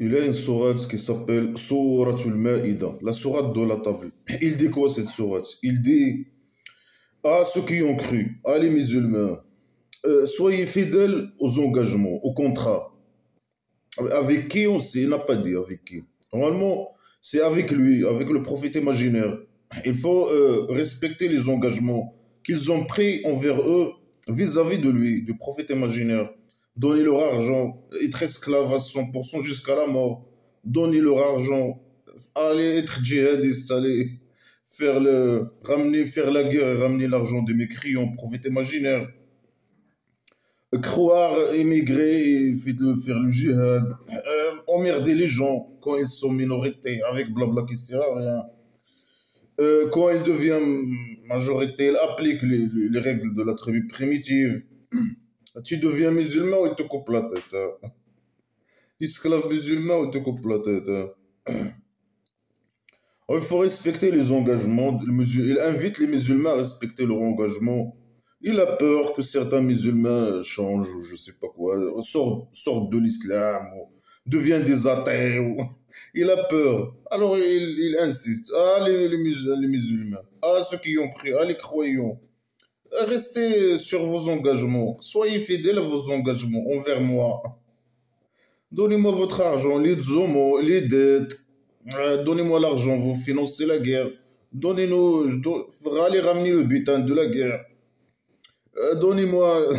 Il y a une sourate qui s'appelle Souratul Maïda, la sourate de la table. Il dit quoi cette sourate? Il dit à ceux qui ont cru, à les musulmans, soyez fidèles aux engagements, aux contrats. Avec qui on sait, il n'a pas dit avec qui. Normalement, c'est avec lui, avec le prophète imaginaire. Il faut respecter les engagements qu'ils ont pris envers eux vis-à-vis de lui, du prophète imaginaire. Donner leur argent, être esclave à 100% jusqu'à la mort. Donner leur argent, aller être djihadiste, aller ramener, faire la guerre et ramener l'argent des mécréants, prophète imaginaire. Croire, émigrer et faire le jihad, emmerder les gens quand ils sont minorités avec blabla qui sert à rien. Quand ils deviennent majorité, ils appliquent les règles de la tribu primitive. Tu deviens musulman ou il te coupe la tête, hein. Esclave musulman ou il te coupe la tête, hein. Alors, il faut respecter les engagements. Il invite les musulmans à respecter leur engagement. Il a peur que certains musulmans changent, ou je sais pas quoi, sortent de l'islam, ou deviennent des athées. Il a peur. Alors il insiste. Ah, les musulmans. Ah, ceux qui ont cru. Ah, les croyants. Restez sur vos engagements. Soyez fidèles à vos engagements envers moi. Donnez-moi votre argent, les zomos, les dettes. Donnez-moi l'argent, vous financez la guerre. Donnez-nous, allez ramener le butin de la guerre. Donnez-moi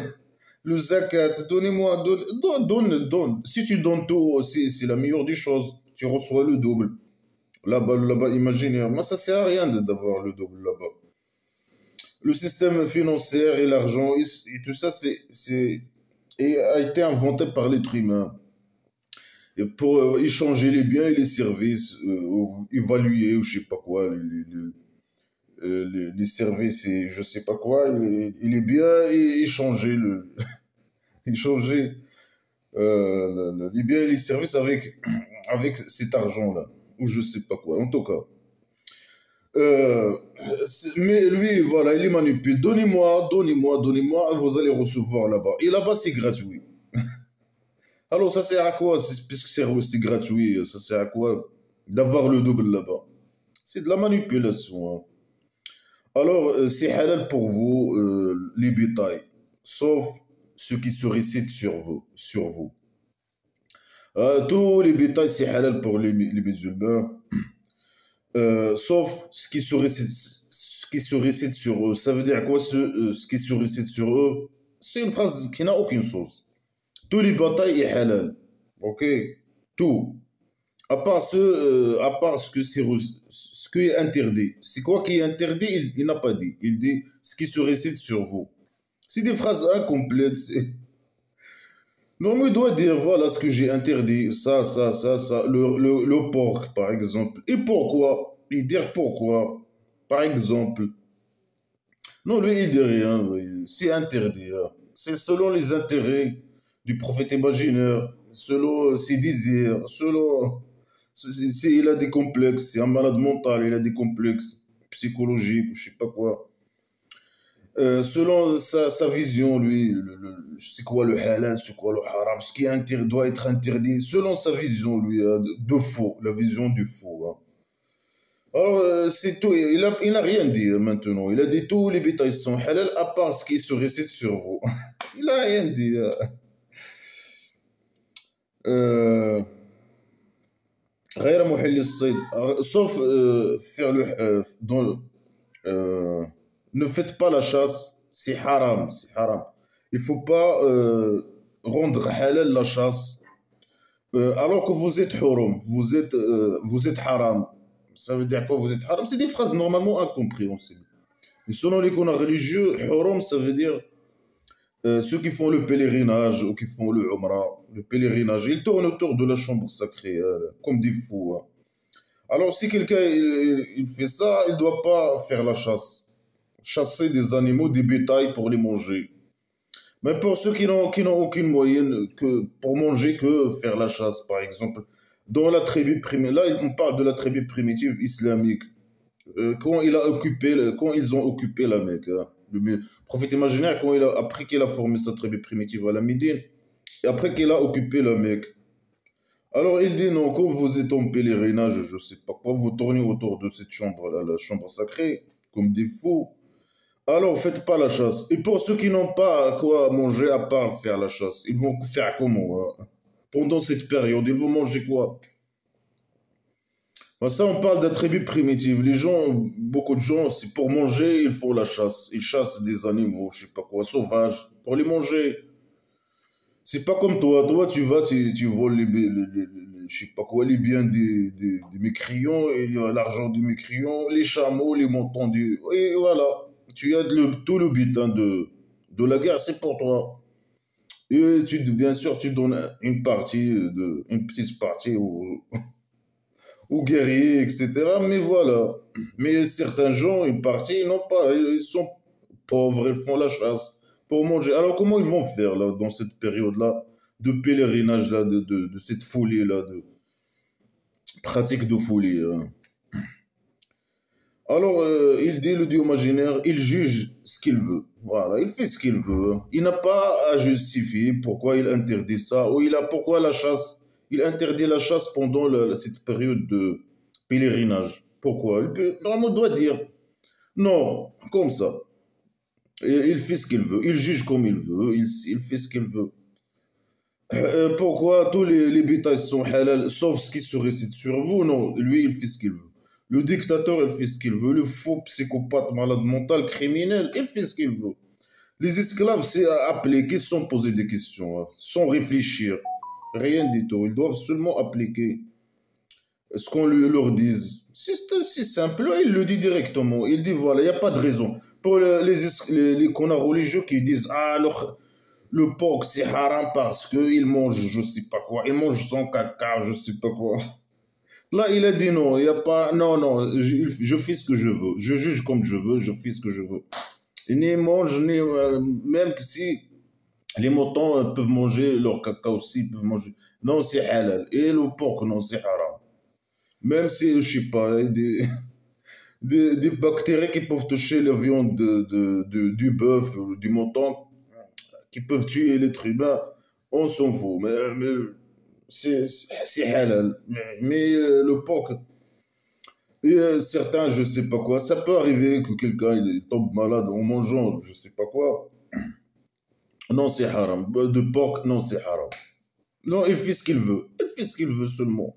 le zakat, donnez-moi, donne. Si tu donnes tout, c'est la meilleure des choses. Tu reçois le double. Là-bas, imaginez. Moi, ça sert à rien d'avoir le double là-bas. Le système financier et l'argent, et tout ça, a été inventé par l'être humain. Et pour échanger les biens et les services, évaluer ou je sais pas quoi, les services et je sais pas quoi, il est bien échanger échanger les biens et les services avec cet argent-là, ou je sais pas quoi, en tout cas. Euh, mais lui, voilà, il les manipule. Donnez-moi, vous allez recevoir là-bas. Et là-bas, c'est gratuit. Alors, ça sert à quoi, puisque c'est gratuit, ça sert à quoi d'avoir le double là-bas? C'est de la manipulation, hein. Alors, c'est halal pour vous, les bétails, sauf ce qui se récite sur vous. Tous les bétails, c'est halal pour les musulmans, sauf ce qui se récite sur eux. Ça veut dire quoi, ce qui se récite sur eux? C'est une phrase qui n'a aucune sens. Tous les bétails est halal. Ok? Tout. À part ce qui est interdit. C'est quoi qui est interdit? Il n'a pas dit. Il dit ce qui se récite sur vous. C'est des phrases incomplètes. Non, mais il doit dire voilà ce que j'ai interdit. Ça. Le porc, par exemple. Et pourquoi? Il dit pourquoi. Par exemple. Non, lui, il dit rien. Oui. C'est interdit, hein. C'est selon les intérêts du prophète imaginaire, selon ses désirs, selon. Il a des complexes, c'est un malade mental, il a des complexes psychologiques, je sais pas quoi. Selon sa vision, lui, c'est quoi le halal, c'est quoi le haram, ce qui est interdit, doit être interdit, selon sa vision, lui, de faux, la vision du faux, hein. Alors, c'est tout, il n'a rien dit maintenant. Il a dit tous les bétails sont halal, à part ce qui se récite sur vous. Il n'a rien dit. Euh, غير محل الصيد, sauf faire euh, ne faites pas la chasse, c'est haram, c'est haram. Il faut pas rendre halal la chasse alors que vous êtes hurum, vous êtes haram. Ça veut dire quoi, vous êtes haram? C'est des phrases normalement incompréhensibles. Mais selon les canons religieux, hurum, ça veut dire ceux qui font le pèlerinage ou qui font le umrah, le pèlerinage, ils tournent autour de la chambre sacrée comme des fous, hein. Alors, si quelqu'un il fait ça, il ne doit pas faire la chasse. Chasser des animaux, des bétails pour les manger. Mais pour ceux qui n'ont aucune moyenne que pour manger que faire la chasse, par exemple, dans la tribu primitive, là, on parle de la tribu primitive islamique. Quand ils ont occupé la Mecque, hein, prophète imaginaire, après qu'il a formé sa tribu primitive à la Médine, et après qu'il a occupé la Mecque. Alors il dit non, quand vous êtes en pèlerinage, je sais pas quoi, vous tournez autour de cette chambre-là, la chambre sacrée, comme des fous. Alors faites pas la chasse. Et pour ceux qui n'ont pas quoi manger à part faire la chasse, ils vont faire comment hein? Pendant cette période, ils vont manger quoi? Ben, ça, on parle d'attributs primitifs. Les gens, beaucoup de gens, c'est pour manger, ils font la chasse. Ils chassent des animaux, je sais pas quoi, sauvages, pour les manger. C'est pas comme toi. Toi, tu vas, tu voles je sais pas quoi, les biens des mécréants, et l'argent des mécréants, les chameaux, les montants du. Et voilà. Tu as tout le butin de la guerre, c'est pour toi. Et bien sûr, tu donnes une petite partie aux guerriers, etc. Mais voilà. Mais certains gens, une partie, ils n'ont pas. Ils sont pauvres, ils font la chasse pour manger. Alors comment ils vont faire là, dans cette période-là de pèlerinage, là, de cette folie-là, de pratique de folie hein. Alors, il dit, le dieu imaginaire, il juge ce qu'il veut. Voilà, il fait ce qu'il veut. Il n'a pas à justifier pourquoi il interdit ça, ou pourquoi la chasse. Il interdit la chasse pendant cette période de pèlerinage. Pourquoi? Normalement, il doit dire non, comme ça. Et il fait ce qu'il veut. Il juge comme il veut. Il fait ce qu'il veut. Pourquoi tous les bétails sont halal, sauf ce qui se récite sur vous? Non, lui, il fait ce qu'il veut. Le dictateur, il fait ce qu'il veut. Le faux psychopathe, malade mental, criminel, il fait ce qu'il veut. Les esclaves, c'est à appliquer sans poser des questions, hein, sans réfléchir. Rien du tout. Ils doivent seulement appliquer ce qu'on leur dise. C'est aussi simple. Il le dit directement. Il dit voilà, il n'y a pas de raison. Pour les connards religieux qui disent ah, le porc, c'est haram parce qu'il mange, je sais pas quoi, il mange son caca, je sais pas quoi. Là, il a dit non, il y a pas, non, non, je fais ce que je veux, je juge comme je veux, je fais ce que je veux. Et ni mange, ni, même que si les moutons peuvent manger leur caca aussi, ils peuvent manger. Non, c'est halal. Et le porc, non, c'est haram. Même si, je sais pas, des bactéries qui peuvent toucher la viande du bœuf ou du mouton, qui peuvent tuer l'être humain, on s'en fout. Mais c'est halal. Mais le porc, et, certains, je sais pas quoi, ça peut arriver que quelqu'un il tombe malade en mangeant, je sais pas quoi. Non, c'est haram. De porc, non, c'est haram. Non, il fait ce qu'il veut. Il fait ce qu'il veut seulement.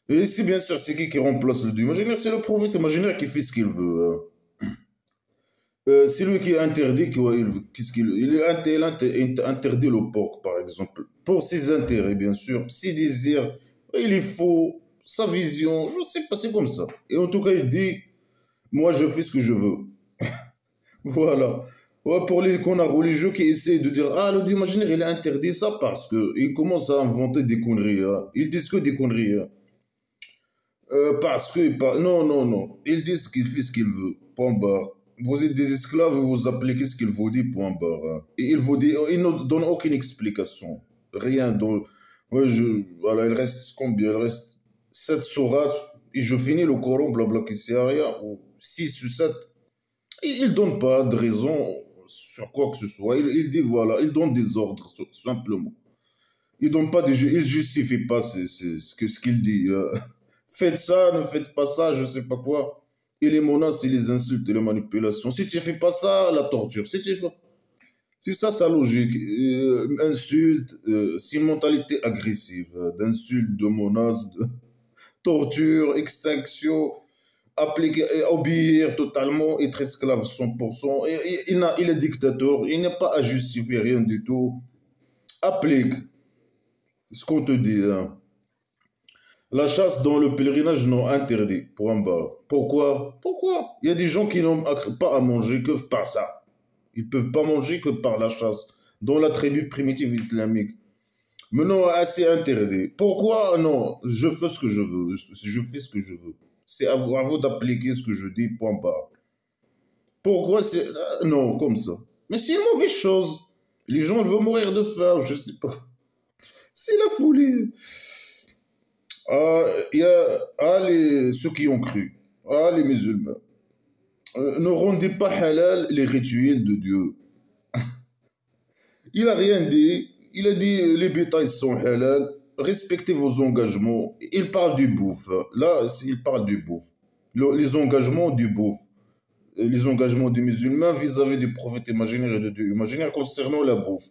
Et si bien sûr, c'est qui remplace le dieu imaginaire? C'est le prophète imaginaire qui fait ce qu'il veut hein. C'est lui qui interdit qu'est-ce qu'il il interdit le porc, par exemple, pour ses intérêts, bien sûr, ses désirs, il faut sa vision, je sais pas, c'est comme ça. Et en tout cas, il dit, moi, je fais ce que je veux. Voilà. Ouais, pour les connards religieux qui essaient de dire, ah, le Dieu imaginaire, il a interdit ça parce que il commence à inventer des conneries. Hein. Ils disent que des conneries. Hein. Parce que, non, non, non. Ils disent qu'il fait ce qu'il veut. Point barre. Vous êtes des esclaves, vous appliquez ce qu'il vous dit, point barre. Hein. Et il vous dit, il ne donne aucune explication. Rien. Donc, ouais, voilà, il reste combien? Il reste 7 sourates. Et je finis le Coran, blabla, qui sert à rien. Ou 6 ou 7. Et il ne donne pas de raison sur quoi que ce soit. Il dit, voilà, il donne des ordres, tout simplement. Il donne pas il justifie pas ce qu'il dit. Faites ça, ne faites pas ça, je sais pas quoi. Et les menaces, et les insultes, et les manipulations. Si tu fais pas ça, la torture. Si tu fais... C'est ça sa logique. Insulte, c'est une mentalité agressive. D'insultes, de menaces, de torture, extinction, appliquer, obéir totalement, être esclave 100%. Il est dictateur, il n'est pas à justifier rien du tout. Applique ce qu'on te dit. Hein. La chasse dans le pèlerinage, non, interdit. Point barre. Pourquoi? Pourquoi? Il y a des gens qui n'ont pas à manger que par ça. Ils peuvent pas manger que par la chasse. Dans la tribu primitive islamique. Mais non, c'est interdit. Pourquoi? Non, je fais ce que je veux. Je fais ce que je veux. C'est à vous d'appliquer ce que je dis, point barre. Pourquoi c'est... non, comme ça. Mais c'est une mauvaise chose. Les gens veulent mourir de faim, je sais pas. C'est la folie. Il y a ceux qui ont cru, les musulmans. Ne rendez pas halal les rituels de Dieu. Il a rien dit. Il a dit les bétails sont halal. respectez vos engagements. Il parle du bouffe. Là, il parle du bouffe. Les engagements du bouffe. Les engagements des musulmans vis-à-vis du prophète imaginaire et de Dieu imaginaire concernant la bouffe.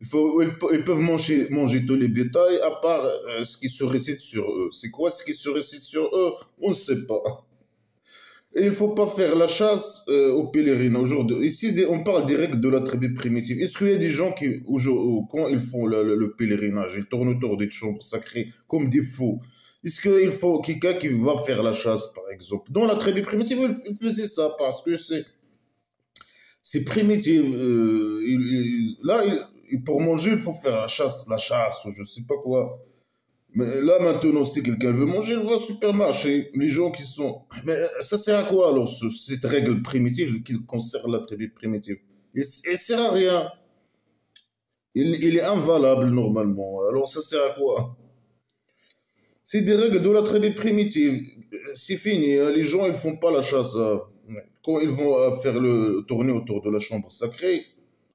Ils peuvent manger tous les bétails à part ce qui se récite sur eux. C'est quoi ce qui se récite sur eux? On ne sait pas. Et il ne faut pas faire la chasse aux pèlerins aujourd'hui. Ici, on parle direct de la tribu primitive. Est-ce qu'il y a des gens qui, quand ils font le pèlerinage, ils tournent autour des chambres sacrées comme des fous? Est-ce qu'il faut quelqu'un qui va faire la chasse, par exemple? Dans la tribu primitive, ils faisaient ça parce que c'est primitif. Pour manger, il faut faire la chasse, ou je ne sais pas quoi. Mais là, maintenant, si quelqu'un veut manger, il va au supermarché. Les gens qui sont. Mais ça sert à quoi alors, cette règle primitive qui concerne la tribu primitive? Il ne sert à rien. Il est invalable normalement. Alors ça sert à quoi? C'est des règles de la tribu primitive. C'est fini, hein. Les gens, ils font pas la chasse. Quand ils vont faire le tourner autour de la chambre sacrée,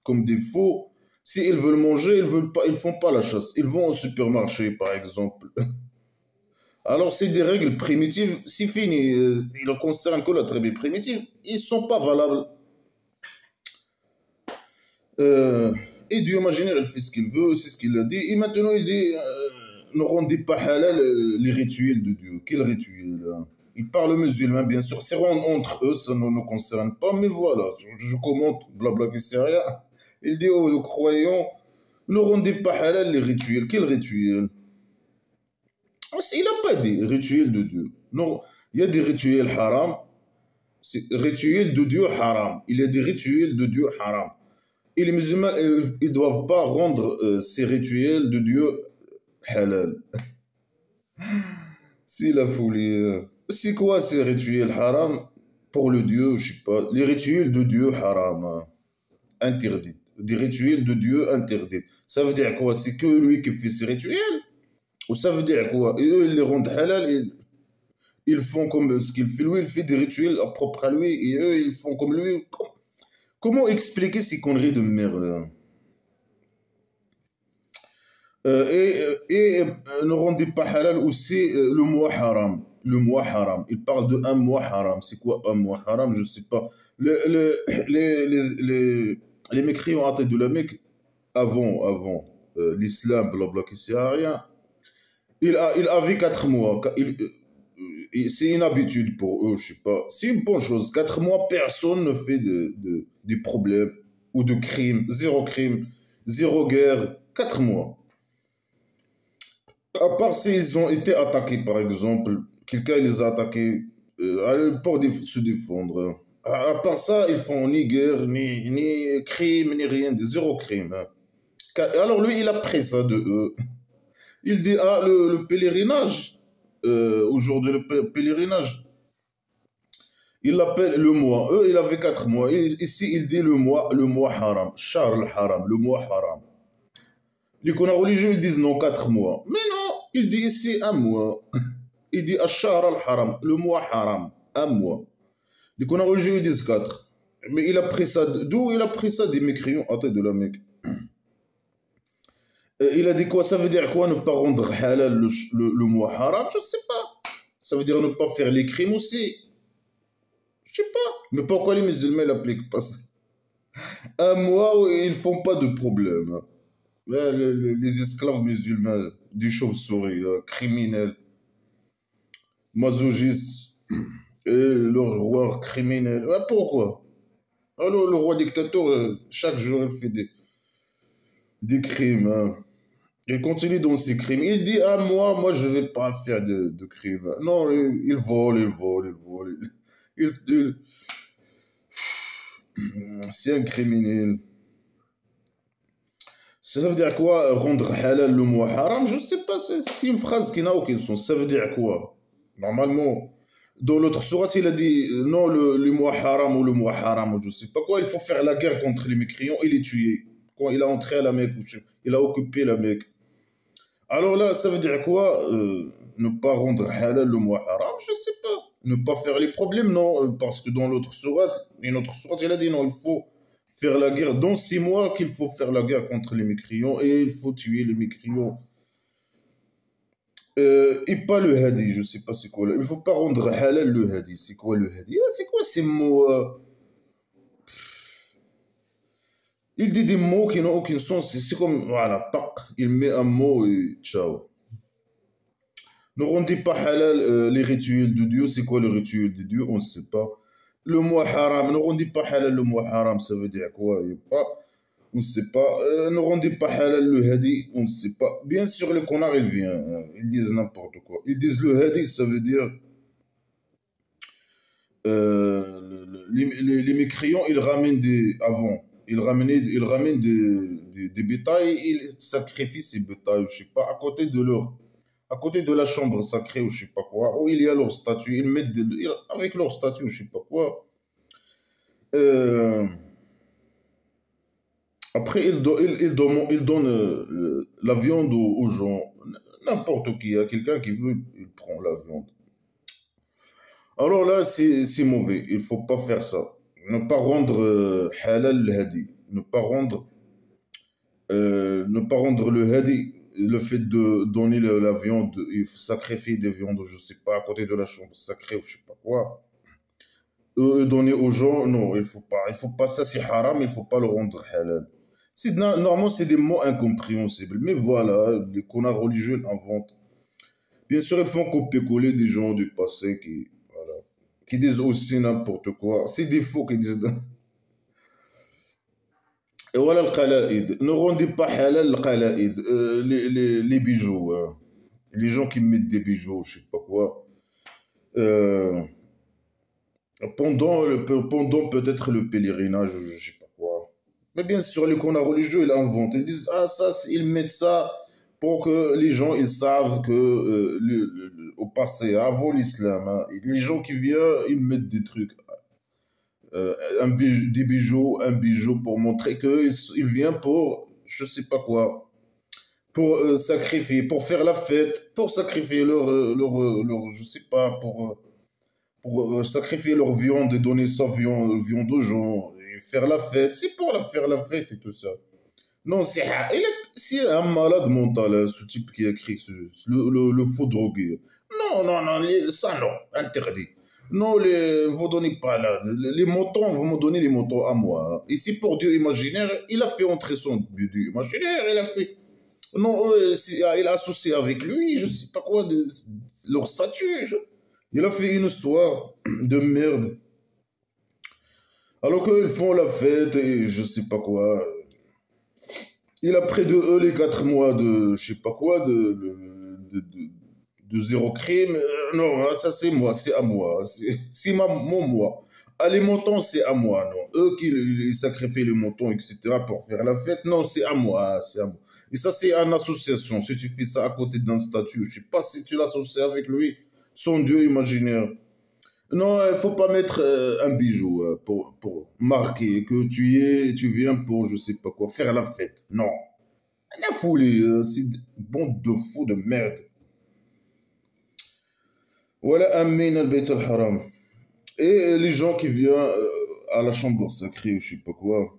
comme des faux, s'ils veulent manger, ils veulent pas, ils font pas la chasse. Ils vont au supermarché, par exemple. Alors, c'est des règles primitives, c'est fini. Il ne concerne que la tribu primitive. Ils ne sont pas valables. Euh, et Dieu imaginaire, il fait ce qu'il veut, c'est ce qu'il a dit. Et maintenant, il dit ne rendez pas halal les rituels de Dieu. Quel rituel, hein? Il parle musulman, bien sûr. C'est entre eux, ça ne nous concerne pas, mais voilà. Je commente, blabla, qui c'est rien. Il dit aux croyants ne rendez pas halal les rituels. Quel rituel? Il n'a pas dit rituel de Dieu. Non, il y a des rituels haram. C'est rituel de Dieu haram. Il y a des rituels de Dieu haram. Et les musulmans, ils ne doivent pas rendre ces rituels de Dieu halal. C'est la folie. C'est quoi ces rituels haram pour le Dieu? Je sais pas. Les rituels de Dieu haram, interdits. Des rituels de Dieu interdits. Ça veut dire quoi? C'est que lui qui fait ces rituels? Ou ça veut dire quoi? Et eux, ils les rendent halal, ils font comme ce qu'il fait. Lui, il fait des rituels propres à lui, et eux, ils font comme lui. Comment expliquer ces conneries de merde? Ne rendez pas halal aussi le mois haram. Le mois haram. Il parle de un mois haram. C'est quoi un mois haram? Je ne sais pas. Les mécréants à tête de la Mecque, avant l'islam, blabla, qui sert à rien, il avait 4 mois. C'est une habitude pour eux, je sais pas. C'est une bonne chose. 4 mois, personne ne fait des problèmes ou de crimes. Zéro crime, zéro guerre. 4 mois. À part s'ils ont été attaqués, par exemple, quelqu'un les a attaqués pour se défendre. À part ça, ils font ni guerre, ni crime, ni rien, zéro crime, hein. Alors lui, il a pris ça de eux. Il dit, ah, le pèlerinage, aujourd'hui, pèlerinage, il l'appelle le mois. Eux, il avait 4 mois. Ici, il dit le mois haram, Shahr al-haram, le mois haram. Les connards religieux, ils disent non, 4 mois. Mais non, il dit ici un mois. Il dit Ashar al-Haram, le mois haram, un mois. Les connards religieux, ils disent 4. Mais il a pris ça, d'où il a pris ça des mécréants à tête de la Mecque? Il a dit quoi? Ça veut dire quoi ne pas rendre halal le mois haram? Je sais pas. Ça veut dire ne pas faire les crimes aussi. Je sais pas. Mais pourquoi les musulmans l'appliquent pas ça? Un mois où ils font pas de problème. Les esclaves musulmans, des chauves-souris, criminels, masochistes, et le roi criminel. Pourquoi? Alors, le roi dictateur, chaque jour, il fait des crimes, hein. Il continue dans ses crimes. Il dit, ah, moi, je ne vais pas faire de crimes. Non, il vole, il vole, il vole. C'est un criminel. Ça veut dire quoi, rendre halal le mois haram? Je ne sais pas, c'est une phrase qui n'a aucun sens. Ça veut dire quoi? Normalement, dans l'autre sourate, il a dit non, le mois haram ou le mois haram, ou je ne sais pas quoi, il faut faire la guerre contre les mécréants et les tuer. Quand il a entré à la Mecque, il a occupé la Mecque. Alors là, ça veut dire quoi, ne pas rendre halal le mois haram? Je ne sais pas. Ne pas faire les problèmes, non, parce que dans l'autre sourate, il a dit non, il faut faire la guerre. Dans 6 mois qu'il faut faire la guerre contre les mécréants et il faut tuer les mécréants. Et pas le hadi, je sais pas c'est quoi. Il faut pas rendre halal le hadi. C'est quoi le hadi? Ah, c'est quoi ces mots? Il dit des mots qui n'ont aucun sens. C'est comme, voilà, tac, il met un mot et ciao. Ne rendez pas halal les rituels de Dieu. C'est quoi le rituel de Dieu? On ne sait pas. Le mot haram, ne rendez pas halal le mot haram, ça veut dire quoi? On ne sait pas. Ne rendez pas halal le hadi, on ne sait pas. Bien sûr, les connards, ils viennent. Ils disent n'importe quoi. Ils disent le hadi, ça veut dire. Les mécréants, ils ramènent des. Avant, ils ramènent des bétails, ils sacrifient ces bétails, je sais pas, à côté de la chambre sacrée ou je sais pas quoi, où il y a leur statue, ils mettent avec leur statue ou je sais pas quoi. Euh, Après, il donne la viande aux gens, n'importe qui, à quelqu'un qui veut, il prend la viande. Alors là, c'est mauvais, il faut pas faire ça. Ne pas rendre halal le hadi, ne pas rendre le hadi, le fait de donner la viande, il faut sacrifier des viandes, je sais pas, à côté de la chambre sacrée ou je sais pas quoi. Donner aux gens, non, il faut pas, ça c'est haram, il faut pas le rendre halal. Normalement, c'est des mots incompréhensibles, mais voilà, les connards religieux inventent. Bien sûr, ils font copier-coller des gens du passé qui disent aussi n'importe quoi. C'est des faux qui disent. Et voilà le qala'id. Ne rendez pas halal le qala'id. Les bijoux. Hein. Les gens qui mettent des bijoux, je sais pas quoi. Euh, pendant peut-être le pèlerinage, je sais pas quoi. Mais bien sûr, les connards religieux, ils inventent. Ils disent, ah, ça, ils mettent ça pour que les gens, ils savent que au passé, avant l'islam, hein, les gens qui viennent, ils mettent des trucs. Des bijoux, un bijou pour montrer qu'il vient pour, je sais pas quoi, pour sacrifier, pour faire la fête, pour sacrifier je sais pas, pour sacrifier leur viande et donner sa viande aux gens, et faire la fête, c'est pour faire la fête et tout ça. Non, c'est un malade mental, hein, ce type qui a écrit le faux drogué. Non, non, non, ça non, interdit. Non, vous donnez pas là. Les montants, vous me donnez les montants à moi. Ici, pour Dieu imaginaire, il a fait entrer son Dieu imaginaire, il a fait. Non, il a associé avec lui, je sais pas quoi, leur statut. Il a fait une histoire de merde. Alors qu'ils font la fête et je sais pas quoi. Il a près de eux les 4 mois de, je sais pas quoi, de zéro crime. Non, hein, ça c'est moi, c'est à moi. C'est mon moi. Ah, les montants, c'est à moi, non. Eux qui ils sacrifient les montants, etc. pour faire la fête, non, c'est à moi, hein, c'est à moi. Et ça, c'est une association. Si tu fais ça à côté d'un statut, je sais pas si tu l'associes avec lui, son Dieu imaginaire. Non, il faut pas mettre un bijou pour marquer que tu viens pour, je sais pas quoi, faire la fête. Non. La folie, c'est bande de fous de merde. Voilà, Amin al-Bayt al-Haram. Et les gens qui viennent à la chambre sacrée ou je sais pas quoi.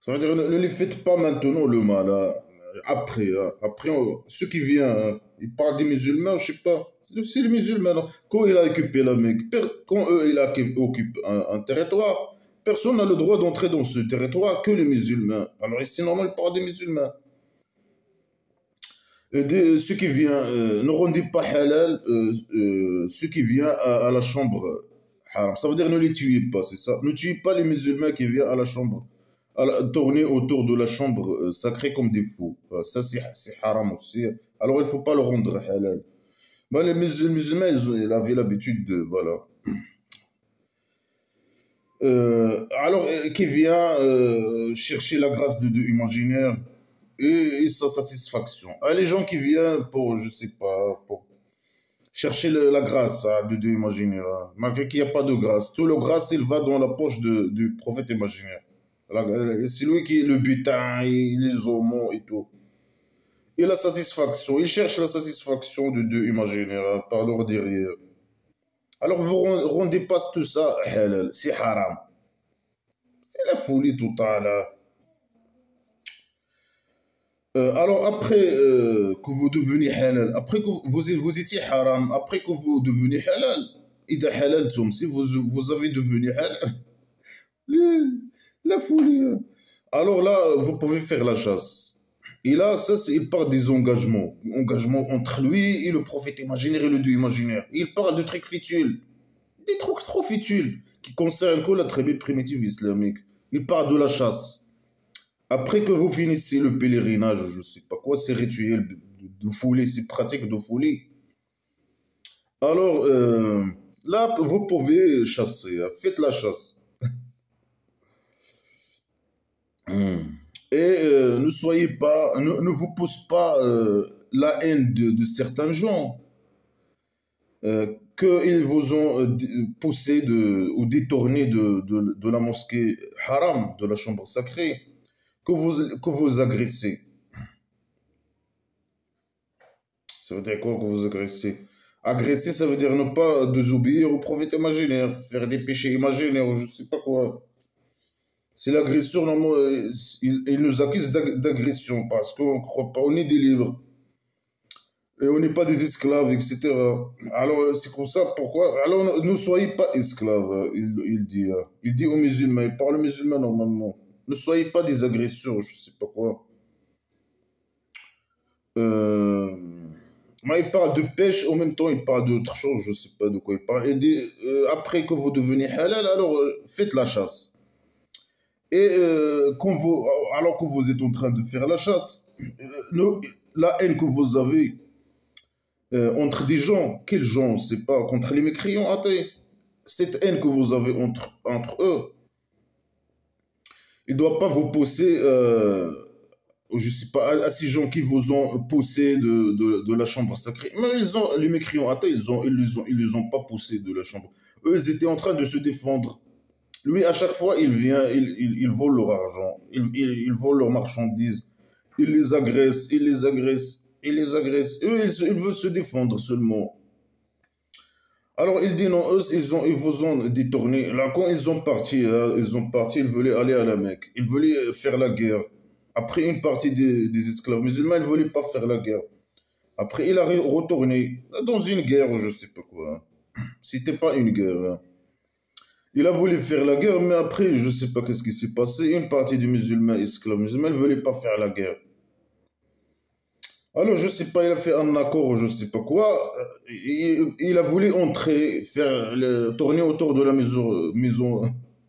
Ça veut dire, ne les faites pas maintenant le mal. Hein. Après, hein. Après ceux qui viennent, hein, ils parlent des musulmans, je sais pas. C'est les musulmans. Hein. Quand il a occupé la Mecque, quand eux, il a occupé un territoire, personne n'a le droit d'entrer dans ce territoire que les musulmans. Alors ici, normalement, il parle des musulmans. Ceux qui viennent, ne rendez pas halal ceux qui viennent à la chambre haram. Ça veut dire ne les tuez pas, c'est ça. Ne tuez pas les musulmans qui viennent à la chambre, tourner autour de la chambre sacrée comme des fous. Ça, c'est haram aussi. Alors, il ne faut pas le rendre halal. Ben, les musulmans, ils avaient l'habitude de. Voilà. Qui vient chercher la grâce de Dieu imaginaire et sa satisfaction. Les gens qui viennent pour, je sais pas, pour chercher la grâce hein, de Dieu imaginaire, hein, malgré qu'il n'y a pas de grâce. Tout le grâce, il va dans la poche du prophète imaginaire. C'est lui qui est le butin, les homos et tout. Et la satisfaction, il cherche la satisfaction de Dieu imaginaire hein, par leur derrière. Alors vous rendez pas tout ça halal, c'est haram. C'est la folie totale. Hein. Alors après que vous devenez halal, après que vous étiez haram, après que vous devenez halal, إذا حللتم, si vous avez devenu halal, le- la folie. Alors là, vous pouvez faire la chasse. Et là, ça, il parle des engagements. Engagements entre lui et le prophète imaginaire et le Dieu imaginaire. Il parle de trucs futiles. Des trucs trop futiles qui concernent que la tribu primitive islamique. Il parle de la chasse. Après que vous finissez le pèlerinage, je sais pas quoi, ces rituels de foulée, ces pratiques de foulée, alors là, vous pouvez chasser, hein. Faites la chasse. Hmm. Et ne soyez pas, ne vous pousse pas la haine de certains gens qu'ils vous ont poussé ou détourné de la mosquée haram, de la chambre sacrée, que vous agressez. Ça veut dire quoi que vous agressez? Agresser, ça veut dire ne pas désobéir au prophète imaginaire, faire des péchés imaginaires ou je sais pas quoi. C'est l'agression, normalement, il nous accuse d'agression parce qu'on croit pas, on est des libres et on n'est pas des esclaves, etc. Alors, c'est comme ça, pourquoi? Alors, ne soyez pas esclaves, il dit. Il dit aux musulmans, il parle aux musulmans normalement. Ne soyez pas des agresseurs, je sais pas quoi. Euh, Moi, il parle de pêche, en même temps, il parle d'autre chose, je sais pas de quoi il parle. Il dit, après que vous devenez halal, alors faites la chasse. Et alors que vous êtes en train de faire la chasse, le- la haine que vous avez entre des gens, quels gens, on ne sait pas, contre les mécréants athées, cette haine que vous avez entre eux, il ne doit pas vous pousser, je sais pas, à ces gens qui vous ont poussé de la chambre sacrée. Mais les mécréants athées, ils les ont pas poussés de la chambre. Eux, ils étaient en train de se défendre. Lui, à chaque fois, il vient, il vole leur argent, il vole leurs marchandises, il les agresse, il les agresse, il les agresse. Eux, ils veulent se défendre seulement. Alors il dit non, eux, ils vous ont détourné. Là, quand ils ont parti, ils voulaient aller à la Mecque. Ils voulaient faire la guerre. Après une partie des esclaves musulmans, ils ne voulaient pas faire la guerre. Après, il a retourné dans une guerre, je ne sais pas quoi. C'était pas une guerre, hein. Il a voulu faire la guerre, mais après, je ne sais pas qu'est-ce qui s'est passé. Une partie des musulmans, esclaves musulmans, ne voulaient pas faire la guerre. Alors, je ne sais pas, il a fait un accord, je ne sais pas quoi. Il a voulu entrer, tourner autour de la maison,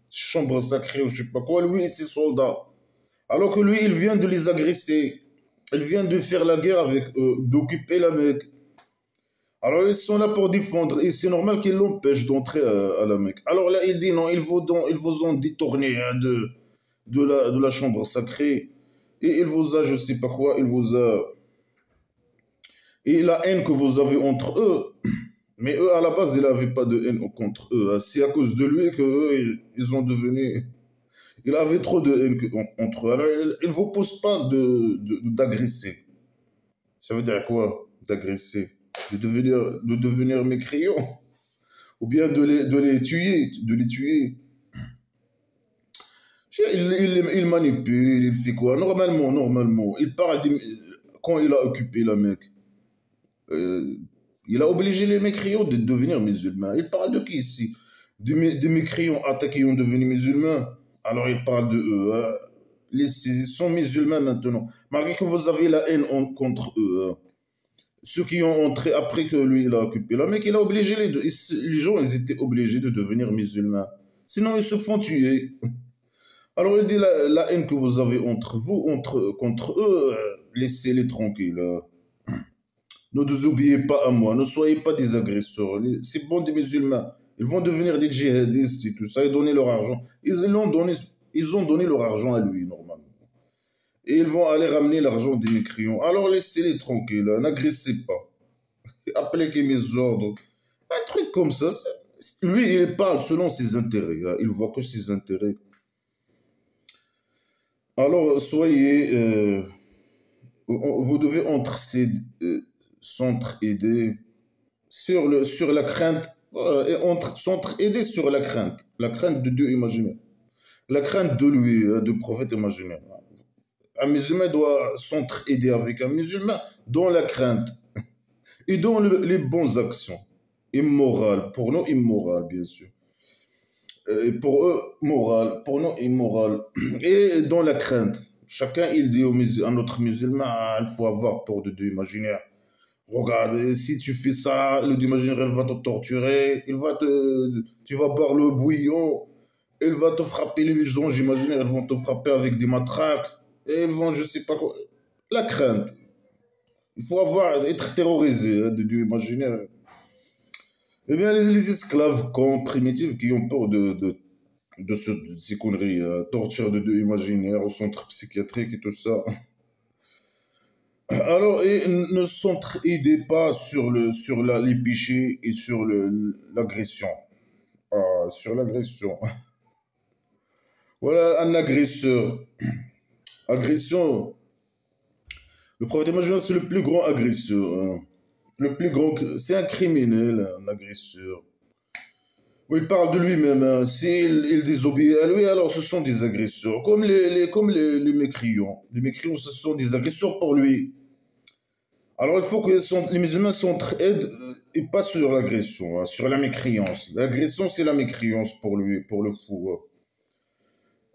chambre sacrée ou je ne sais pas quoi, lui et ses soldats. Alors que lui, il vient de les agresser. Il vient de faire la guerre avec eux, d'occuper la Mecque. Alors, ils sont là pour défendre, et c'est normal qu'ils l'empêchent d'entrer à la Mecque. Alors là, il dit non, ils vous ont détourné hein, de la chambre sacrée, et il vous a, je ne sais pas quoi, il vous a. Et la haine que vous avez entre eux, mais eux, à la base, ils n'avaient pas de haine contre eux, hein. C'est à cause de lui que eux, ils ont devenu. Il avait trop de haine entre eux. Alors, il ne vous pousse pas d'agresser. Ça veut dire quoi, d'agresser? De devenir mécréant? Ou bien de les tuer, de les tuer. Il manipule, il fait quoi? Normalement, quand il a occupé la Mecque, euh, il a obligé les mécréants de devenir musulmans. Il parle de qui ici? Des mécréants attaqués ont devenu musulmans. Alors il parle de eux, hein. Ils sont musulmans maintenant. Malgré que vous avez la haine contre eux, hein. Ceux qui ont entré après que lui il a occupé la Mecque, il a obligé les deux. Les gens, ils étaient obligés de devenir musulmans. Sinon, ils se font tuer. Alors, il dit la haine que vous avez entre vous, contre eux, laissez-les tranquilles, hein. Ne désobéissez pas à moi, ne soyez pas des agresseurs. C'est bon des musulmans. Ils vont devenir des djihadistes et tout ça, et donner leur argent. Ils ont donné leur argent à lui, normalement. Et ils vont aller ramener l'argent des mécréants. Alors, laissez-les tranquilles, hein, n'agressez pas. Appliquez mes ordres. Un truc comme ça, lui, il parle selon ses intérêts, hein. Il voit que ses intérêts. Alors, vous devez s'entraider sur la crainte, et s'entraider sur la crainte de Dieu imaginaire, la crainte de lui, du prophète imaginaire. Un musulman doit s'entraider avec un musulman dans la crainte et dans les bonnes actions. Immorales, pour nous, immorales, bien sûr. Et pour eux, morales, pour nous, immorales. Et dans la crainte. Chacun, il dit à notre musulman, ah, il faut avoir peur de Dieu imaginaire. Regarde, si tu fais ça, le Dieu imaginaire, il va te torturer, tu vas boire le bouillon, il va te frapper, les anges imaginaires, ils vont te frapper avec des matraques, et ils vont, je sais pas quoi. La crainte. Il faut être terrorisé hein, de Dieu imaginaire. Eh bien, les esclaves primitifs qui ont peur de ces conneries, torture de Dieu imaginaire au centre psychiatrique et tout ça. Alors, et ne s'entraidez pas sur les péchés et sur l'agression. Ah, sur l'agression. Voilà un agresseur. Agression. Le prophète Mohammed, c'est le plus grand agresseur. Hein. Le plus grand. C'est un criminel, un agresseur. Oui, il parle de lui-même. Hein. S'il désobéit à lui, alors ce sont des agresseurs. Comme les mécréants. Les mécréants, ce sont des agresseurs pour lui. Alors, il faut que les musulmans s'entraident et pas sur l'agression, hein, sur la mécréance. L'agression, c'est la mécréance pour lui, pour le fou.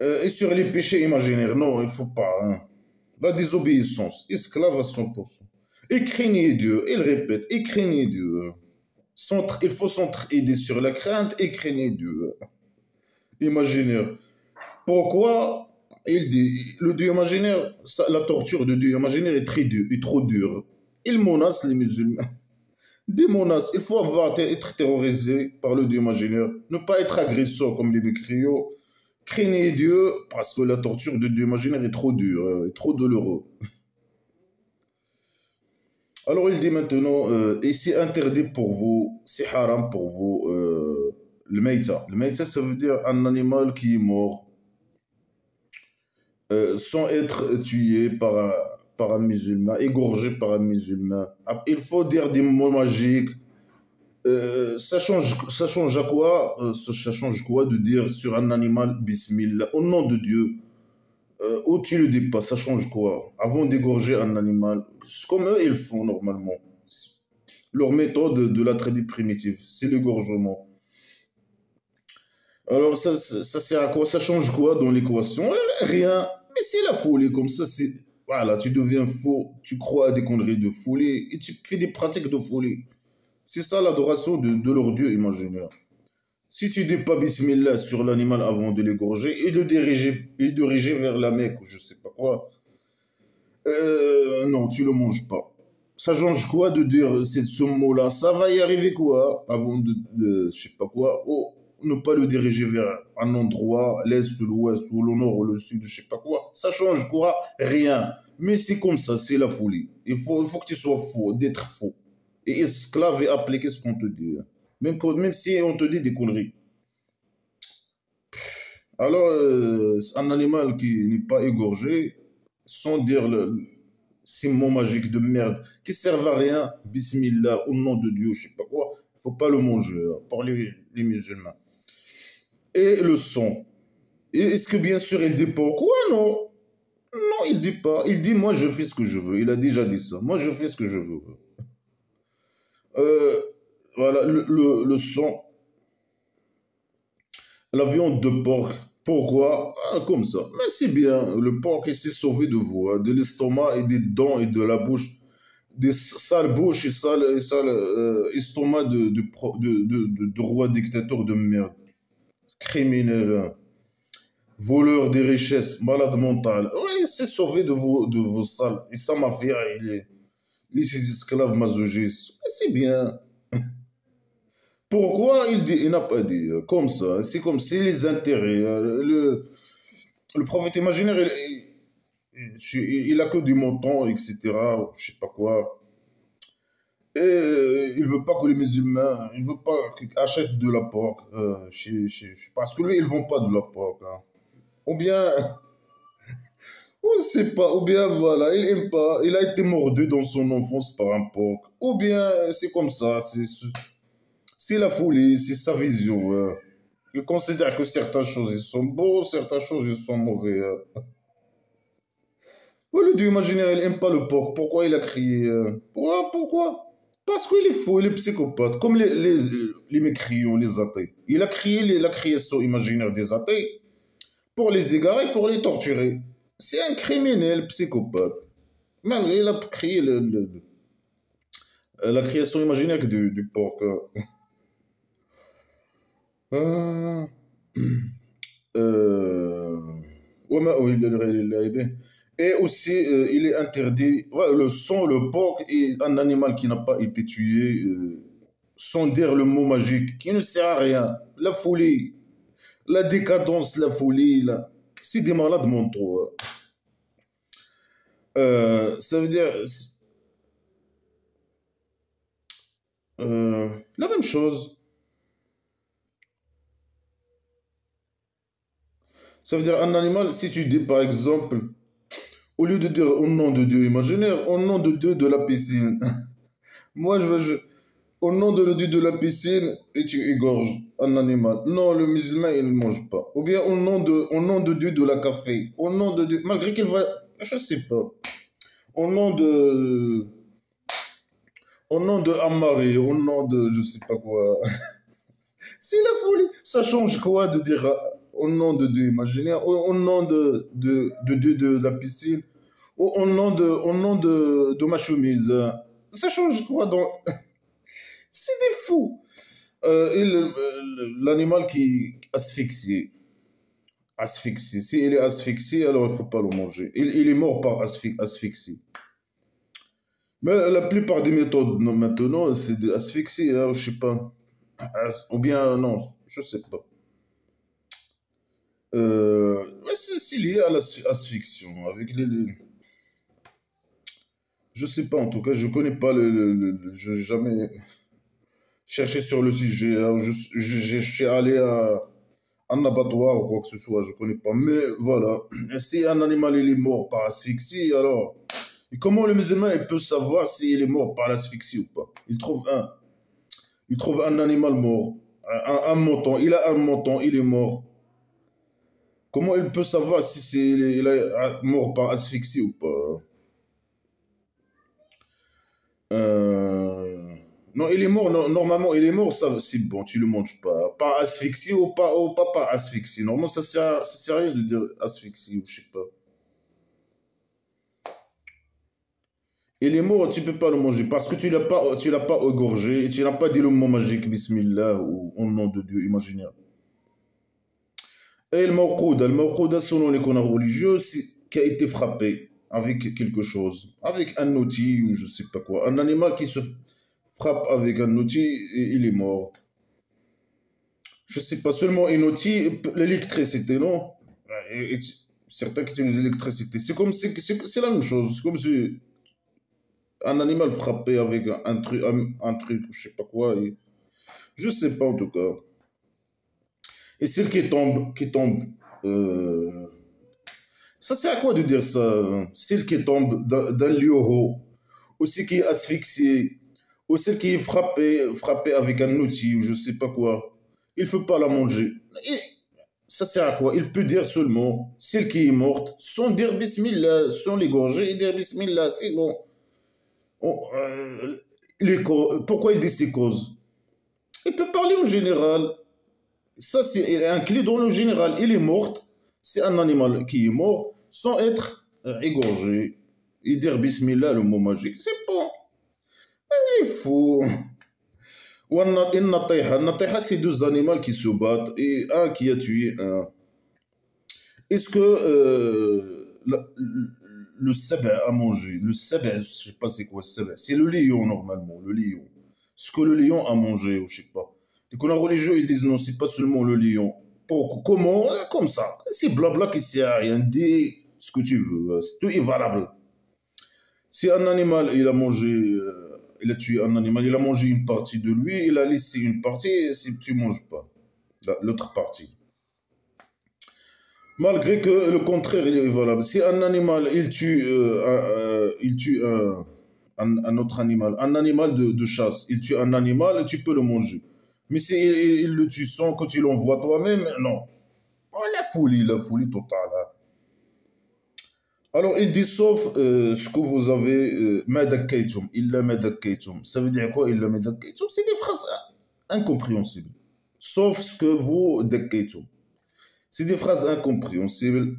Et sur les péchés imaginaires, non, il ne faut pas. Hein. La désobéissance, esclave à 100%. Et craignez Dieu, il répète, et craignez Dieu. Il faut s'entraider sur la crainte et craignez Dieu. Imaginaire. Pourquoi il dit, le Dieu imaginaire, la torture de Dieu imaginaire est très dure, est trop dure. Il menace les musulmans. Des menaces. Il faut être terrorisé par le Dieu imaginaire. Ne pas être agresseur comme les mécriaux. Craignez Dieu parce que la torture de Dieu imaginaire est trop dure, est trop douloureuse. Alors il dit maintenant, et c'est interdit pour vous, c'est haram pour vous, le maïta. Le maïta, ça veut dire un animal qui est mort sans être tué par un musulman, égorgé par un musulman. Il faut dire des mots magiques. Ça change à quoi ça change quoi de dire sur un animal Bismillah, au nom de Dieu ou tu le dis pas, ça change quoi avant d'égorger un animal, comme eux ils font normalement. Leur méthode de la tribu primitive, c'est l'égorgement. Alors ça sert à quoi? Ça change quoi dans l'équation? Rien. Mais c'est la folie comme ça. Voilà, tu deviens faux, tu crois à des conneries de folie et tu fais des pratiques de folie. C'est ça l'adoration de leur dieu imaginaire. Si tu dis pas Bismillah sur l'animal avant de l'égorger et de diriger vers la Mecque ou je sais pas quoi, non, tu le manges pas. Ça change quoi de dire ce mot-là? Ça va y arriver quoi avant je sais pas quoi, oh, ne pas le diriger vers un endroit, l'est, l'ouest, ou le nord, ou le sud, je sais pas quoi. Ça change quoi? Rien. Mais c'est comme ça, c'est la folie. Il faut que tu sois faux, d'être faux. Et esclave et appliquer ce qu'on te dit. Même si on te dit des conneries. Alors, un animal qui n'est pas égorgé, sans dire ces mots magiques de merde, qui servent à rien, bismillah, au nom de Dieu, je sais pas quoi, il faut pas le manger pour les musulmans. Et le sang. Et est-ce que bien sûr il dit pourquoi? Non. Non, il dit pas. Il dit moi je fais ce que je veux. Il a déjà dit ça. Moi je fais ce que je veux. Euh, voilà, le sang, la viande de porc. Pourquoi? Ah, comme ça. Mais c'est bien. Le porc, il s'est sauvé de vous, hein, de l'estomac et des dents et de la bouche. Des sales bouches et sales estomac de roi dictateur de merde. Criminel, hein. Voleur des richesses, malade mental. Oui, il s'est sauvé de vos salles. Et ça, ma fille, il est ses esclaves masochistes. Mais c'est bien. Pourquoi il n'a pas dit comme ça? C'est comme c'est les intérêts. Le prophète imaginaire, il a que du montant, etc. Je sais pas quoi. Et il veut pas que les musulmans, il veut pas qu'ils achètent de la porc. Parce que lui, ils vont pas de la porc. Hein. Ou bien, on ne sait pas. Ou bien, voilà, il aime pas. Il a été mordu dans son enfance par un porc. Ou bien, c'est comme ça. C'est la folie, c'est sa vision. Il considère que certaines choses ils sont beaux, certaines choses ils sont mauvais. Le dieu imaginaire, il n'aime pas le porc. Pourquoi il a crié pourquoi? Parce qu'il est fou, il est psychopathe. Comme les mécréants, les athées. Il a créé la création imaginaire des athées pour les égarer, pour les torturer. C'est un criminel psychopathe. Malgré il a créé la création imaginaire du porc. Euh, euh, وما أهل لغير الله به. Et aussi, il est interdit, voilà, le sang, le porc est un animal qui n'a pas été tué, sans dire le mot magique, qui ne sert à rien. La folie, la décadence, la folie, c'est des malades mentaux. Ça veut dire la même chose. Ça veut dire un animal, si tu dis par exemple, au lieu de dire au nom de Dieu imaginaire, au nom de Dieu de la piscine. Moi, au nom de le dieu de la piscine, et tu égorges un animal. Non, le musulman, il ne mange pas. Ou bien au nom de Dieu de la café. Au nom de Dieu, malgré qu'il va, je sais pas. Au nom de, au nom de Amari, au nom de, je sais pas quoi. C'est la folie. Ça change quoi de dire au nom de Dieu imaginaire, au nom de Dieu de la piscine, au nom de ma chemise. Ça change quoi dans... C'est des fous. L'animal qui asphyxie, asphyxie. Si il est asphyxié, alors il ne faut pas le manger. Il est mort par asphyxie. Mais la plupart des méthodes maintenant, c'est d'asphyxie, hein, je sais pas. Ou bien non, je sais pas. Mais c'est lié à l'asphyxion. Avec je sais pas en tout cas, je connais pas je n'ai jamais cherché sur le sujet, hein. Je suis allé à un abattoir ou quoi que ce soit, je connais pas. Mais voilà, si un animal il est mort par asphyxie, alors et comment le musulman il peut savoir s'il est mort par asphyxie ou pas? Il trouve un animal mort, un mouton, il a un mouton, il est mort. Comment il peut savoir si il est mort par asphyxie ou pas? Euh, Non, il est mort, normalement, il est mort, ça, c'est bon, tu le manges pas. Par asphyxie ou pas par asphyxie. Normalement, ça sert à rien de dire asphyxie ou je sais pas. Il est mort, tu peux pas le manger parce que tu l'as pas égorgé et tu n'as pas dit le mot magique, Bismillah, ou au nom de Dieu imaginaire. Et le mawqouda, selon les canons religieux, qui a été frappé avec quelque chose, avec un outil ou je sais pas quoi. Un animal qui se frappe avec un outil, il est mort. Je sais pas, seulement un outil, l'électricité, non? Et certains qui utilisent l'électricité, c'est la même chose. C'est comme si un animal frappé avec un truc, je sais pas quoi. Je sais pas en tout cas. Et celle qui tombe, euh, ça sert à quoi de dire ça, hein? Celle qui tombe d'un lieu haut, ou celle qui est asphyxiée, ou celle qui est frappée avec un outil, ou je sais pas quoi. Il faut pas la manger. Et ça sert à quoi? Il peut dire seulement celle qui est morte, sans dire bismillah, sans l'égorger et dire bismillah, c'est bon. On- pourquoi il dit ces causes? Il peut parler au général. Ça, c'est inclus dans le général. Il est mort. C'est un animal qui est mort sans être égorgé. Et dire Bismillah, le mot magique. C'est bon. Il est fou. Natiha, c'est deux animaux qui se battent et un qui a tué un. Est-ce que le sab'a a mangé? Le sab'a, je ne sais pas c'est quoi le sab'a. C'est le lion normalement, le lion. Ce que le lion a mangé, ou je sais pas. Les connards religieux, ils disent non, c'est pas seulement le lion. Comment? Comme ça. C'est blabla qui sert à rien. Dis ce que tu veux. Tout est valable. Si un animal, il a mangé, il a tué un animal, il a mangé une partie de lui, il a laissé une partie, si tu manges pas l'autre partie. Malgré que le contraire il est valable. Si un animal, il tue un autre animal, un animal de chasse, il tue un animal, tu peux le manger. Mais si il le tue sans que tu l'envoies toi-même, non. Oh, la folie totale, hein. Alors, il dit sauf ce que vous avez madakaitum, illa madakaitum. Ça veut dire quoi, illa madakaitum? C'est des phrases incompréhensibles. Sauf ce que vous dakaitum. C'est des phrases incompréhensibles.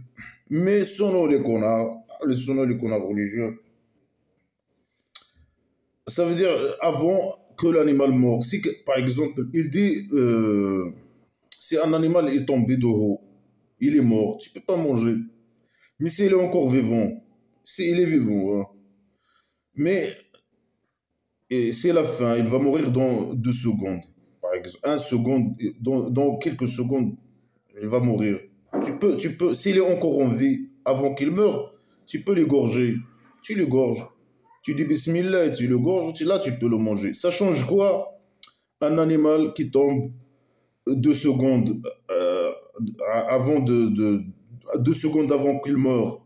Mais selon les connards religieux, ça veut dire avant que l'animal meure. Si, par exemple, il dit si un animal est tombé de haut, il est mort, tu ne peux pas manger. Mais s'il est encore vivant, s'il est vivant, hein, mais c'est la fin, il va mourir dans 2 secondes, par exemple. Un seconde, dans quelques secondes, il va mourir. S'il est encore en vie, avant qu'il meure, tu peux l'égorger. Tu l'égorges. Tu dis Bismillah et tu l'égorges, là tu peux le manger. Ça change quoi? Un animal qui tombe 2 secondes avant 2 secondes avant qu'il meure.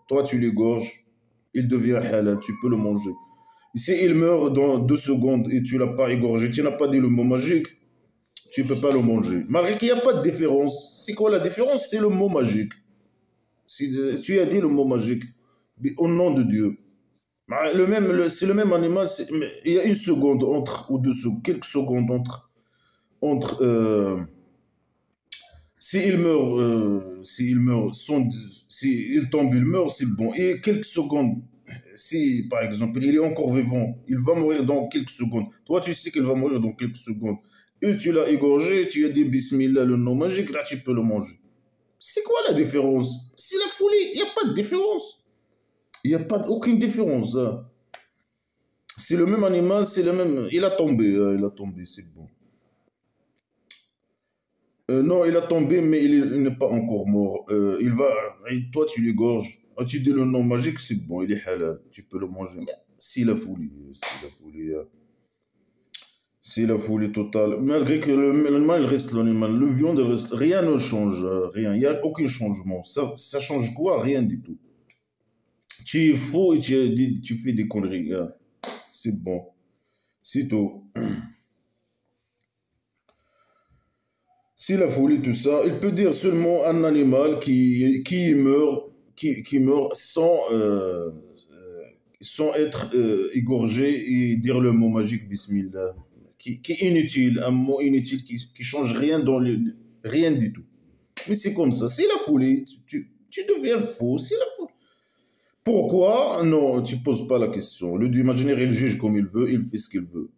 Toi tu l'égorges, il devient halal, tu peux le manger. Si il meurt dans 2 secondes et tu l'as pas égorgé, tu n'as pas dit le mot magique, tu ne peux pas le manger. Malgré qu'il n'y a pas de différence. C'est quoi la différence? C'est le mot magique. Si tu as dit le mot magique, au nom de Dieu. C'est le même animal. Il y a une seconde entre, ou quelques secondes entre s'il meurt, s'il tombe, il meurt, c'est bon. Et quelques secondes, si par exemple il est encore vivant, il va mourir dans quelques secondes. Toi, tu sais qu'il va mourir dans quelques secondes. Et tu l'as égorgé, tu as dit Bismillah, le nom magique, là tu peux le manger. C'est quoi la différence? C'est la folie, il n'y a pas de différence. Il n'y a pas aucune différence, hein. C'est le même animal, c'est le même. Il a tombé, c'est bon. Non, il a tombé, mais il n'est pas encore mort. Et toi, tu l'égorges. Ah, tu dis le nom magique, c'est bon, il est halal. Tu peux le manger. Mais c'est la folie. C'est la folie. C'est la folie totale. Malgré que l'animal il reste l'animal, le viande il reste. Rien ne change. Rien. Il n'y a aucun changement. Ça change quoi? Rien du tout. Tu es faux et tu fais des conneries, hein. C'est bon. C'est tout. C'est la folie, tout ça. Il peut dire seulement un animal qui meurt sans être égorgé et dire le mot magique Bismillah, qui est inutile, un mot inutile qui change rien rien du tout. Mais c'est comme ça, c'est la folie. Tu deviens fou, c'est la folie. Pourquoi? Non, tu poses pas la question. Le Dieu imaginaire, il juge comme il veut, il fait ce qu'il veut.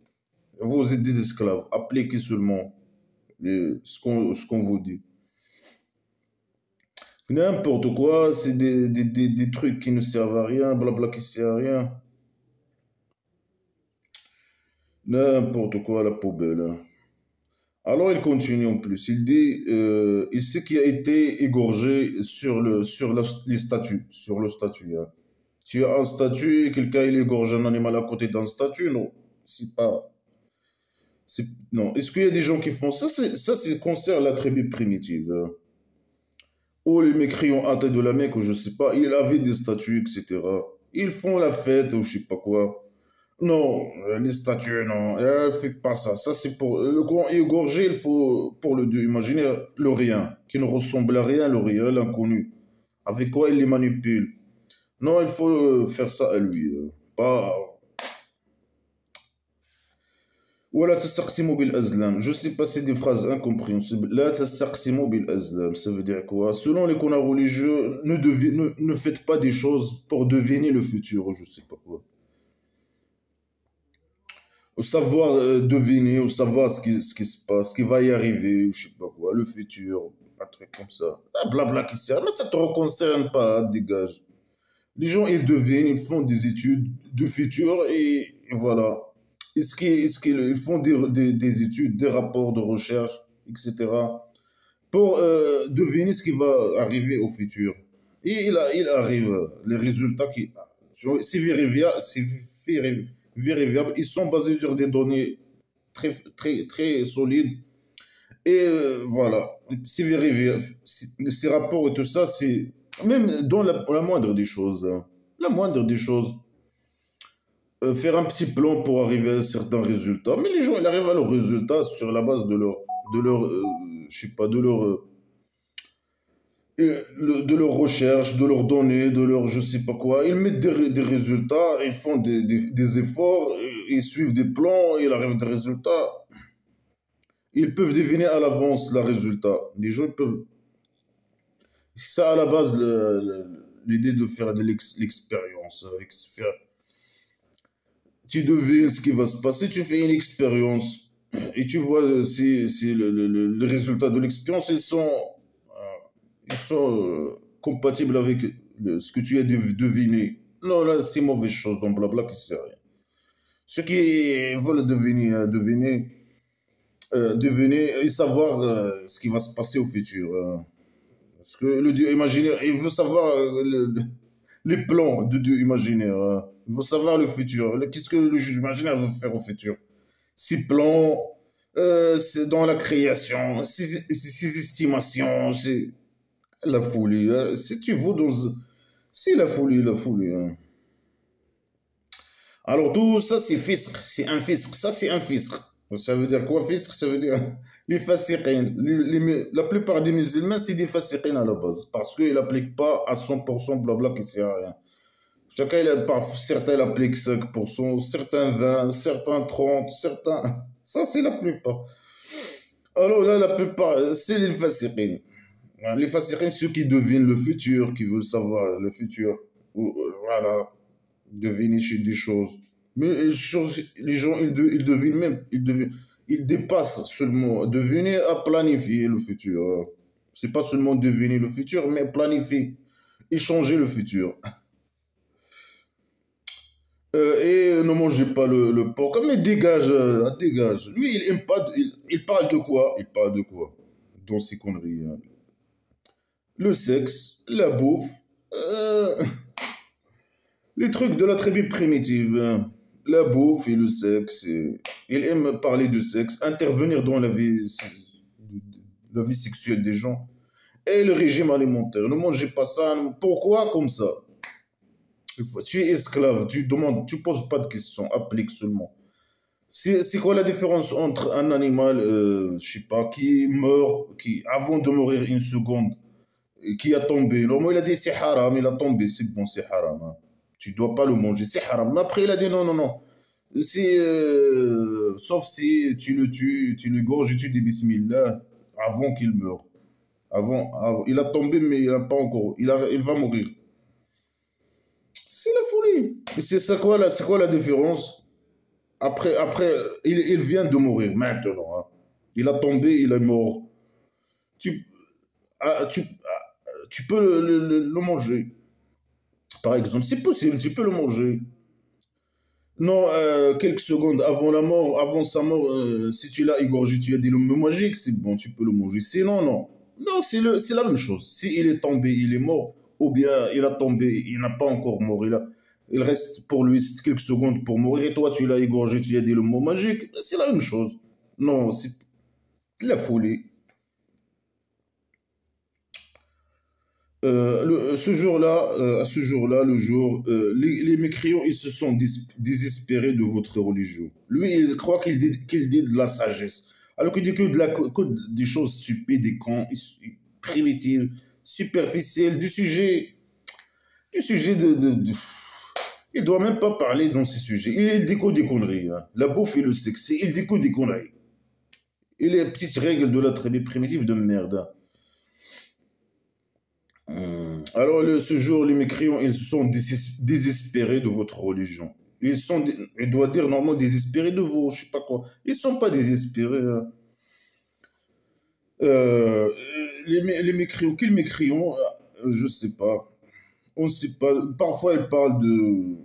Vous êtes des esclaves, appliquez seulement ce qu'on vous dit. N'importe quoi, c'est des trucs qui ne servent à rien, blabla qui sert à rien. N'importe quoi, la poubelle, hein. Alors il continue en plus. Il dit, il sait qu'il a été égorgé les statues, sur le statut, hein. Tu as un statut et quelqu'un il égorge un animal à côté d'un statut, non. C'est pas. Non. Est-ce qu'il y a des gens qui font ça? Ça concerne la tribu primitive, hein. Ou les mécréants athées de la Mecque, ou je sais pas, ils avaient des statues, etc. Ils font la fête, ou je sais pas quoi. Non, les statues, non, ne fait pas ça. Ça, c'est pour. Le grand égorgé, il faut, pour le Dieu imaginaire, le rien, qui ne ressemble à rien, le rien, l'inconnu. Avec quoi il les manipule. Non, il faut faire ça à lui. Pas. ولا تستقسموا بالأزلام. Je sais pas, c'est des phrases incompréhensibles. لا تستقسموا بالأزلام. Ça veut dire quoi? Selon les canons religieux, ne faites pas des choses pour deviner le futur, je sais pas quoi. Au savoir deviner, au savoir ce qui se passe, ce qui va y arriver, ou je sais pas quoi, le futur, un truc comme ça. Ah, blabla qui sert, mais ça te concerne pas, dégage. Les gens, ils deviennent, ils font des études de futur et voilà. Ils font des études, des rapports de recherche, etc. pour deviner ce qui va arriver au futur. Et il arrive, les résultats c'est vérifiable, ils sont basés sur des données très, très, très solides. Et voilà, c'est vérifiable. Ces rapports et tout ça, c'est même dans la moindre des choses, hein. La moindre des choses. Faire un petit plan pour arriver à certains résultats. Mais les gens, ils arrivent à leurs résultats sur la base de leur je sais pas, de leur de leurs recherches, de leurs données, de leurs je sais pas quoi. Ils mettent des résultats, ils font des efforts, ils suivent des plans, ils arrivent à des résultats. Ils peuvent deviner à l'avance le résultat. Les gens peuvent. C'est ça à la base l'idée de faire de l'expérience. Tu devines ce qui va se passer, tu fais une expérience et tu vois si le résultat de l'expérience ils sont compatibles avec ce que tu as deviné. Non, là, c'est mauvaise chose, donc blabla qui sert à rien. Ceux qui veulent deviner et savoir ce qui va se passer au futur. Parce que le dieu imaginaire, il veut savoir les plans du dieu imaginaire. Il veut savoir le futur. Qu'est-ce que le juge imaginaire veut faire au futur? Ses plans, c'est dans la création, ses estimations, c'est la folie. Si tu veux dans... C'est la folie, la folie. Alors tout ça, c'est fisc. C'est un fisc. Ça, c'est un fisc. Ça veut dire quoi, fisc? Ça veut dire les fasiqins. La plupart des musulmans, c'est des fasiqins à la base. Parce qu'ils n'appliquent pas à 100% blabla qui sert à rien. Chacun, certains l'appliquent 5%, certains 20, certains 30, certains... Ça, c'est la plupart. Alors là, la plupart, c'est les fasiqins. Les fasiqins, ceux qui devinent le futur, qui veulent savoir le futur. Voilà, deviner des choses. Mais les gens, ils devinent même, ils dépassent seulement deviner à planifier le futur. C'est pas seulement deviner le futur, mais planifier et changer le futur. Et ne mangez pas le porc. Mais dégage, dégage. Lui, il aime pas. Il parle de quoi? Il parle de quoi? Dans ces conneries. Le sexe, la bouffe, les trucs de la tribu primitive. La bouffe et le sexe. Il aime parler de sexe, intervenir dans la vie sexuelle des gens. Et le régime alimentaire. Ne mangez pas ça. Pourquoi comme ça? Tu es esclave, tu demandes, tu poses pas de questions, applique seulement. C'est quoi la différence entre un animal, je sais pas, qui meurt, qui avant de mourir une seconde, qui a tombé. Normalement, il a dit c'est haram, il a tombé, c'est bon, c'est haram. Hein. Tu dois pas le manger, c'est haram. Mais après, il a dit non, non, non. Sauf si tu le tues, tu le gorges, tu dis bismillah avant qu'il meure. Il a tombé, mais il n'a pas encore. Il va mourir. C'est la folie. Et c'est quoi la différence? Après il vient de mourir maintenant. Hein. Il a tombé, il est mort. Tu, tu peux le manger. Par exemple, c'est possible, tu peux le manger. Non, quelques secondes avant la mort, avant sa mort, si tu l'as égorgé, tu as dit le mot magique, c'est bon, tu peux le manger. Sinon, non. Non, c'est la même chose. Si il est tombé, il est mort, ou bien il a tombé, il n'a pas encore mort, il reste pour lui quelques secondes pour mourir, et toi, tu l'as égorgé, tu as dit le mot magique, c'est la même chose. Non, c'est de la folie. À ce jour-là, les mécréants, ils se sont désespérés de votre religion. Lui, il croit qu'il dit de la sagesse, alors qu'il dit que des choses stupides, des cons, primitives, superficielles, du sujet il doit même pas parler dans ces sujets. Il dit que des conneries. Hein. La bouffe et le sexe, il dit que des conneries. Et les petites règles de la tribu primitive de merde. Hein. Alors, ce jour, les mécréants, ils sont désespérés de votre religion. Il doit dire normalement désespérés de vous, je sais pas quoi. Ils sont pas désespérés. Hein. Euh, les mécréants, quels mécréants? Je sais pas. On sait pas. Parfois, ils parlent de.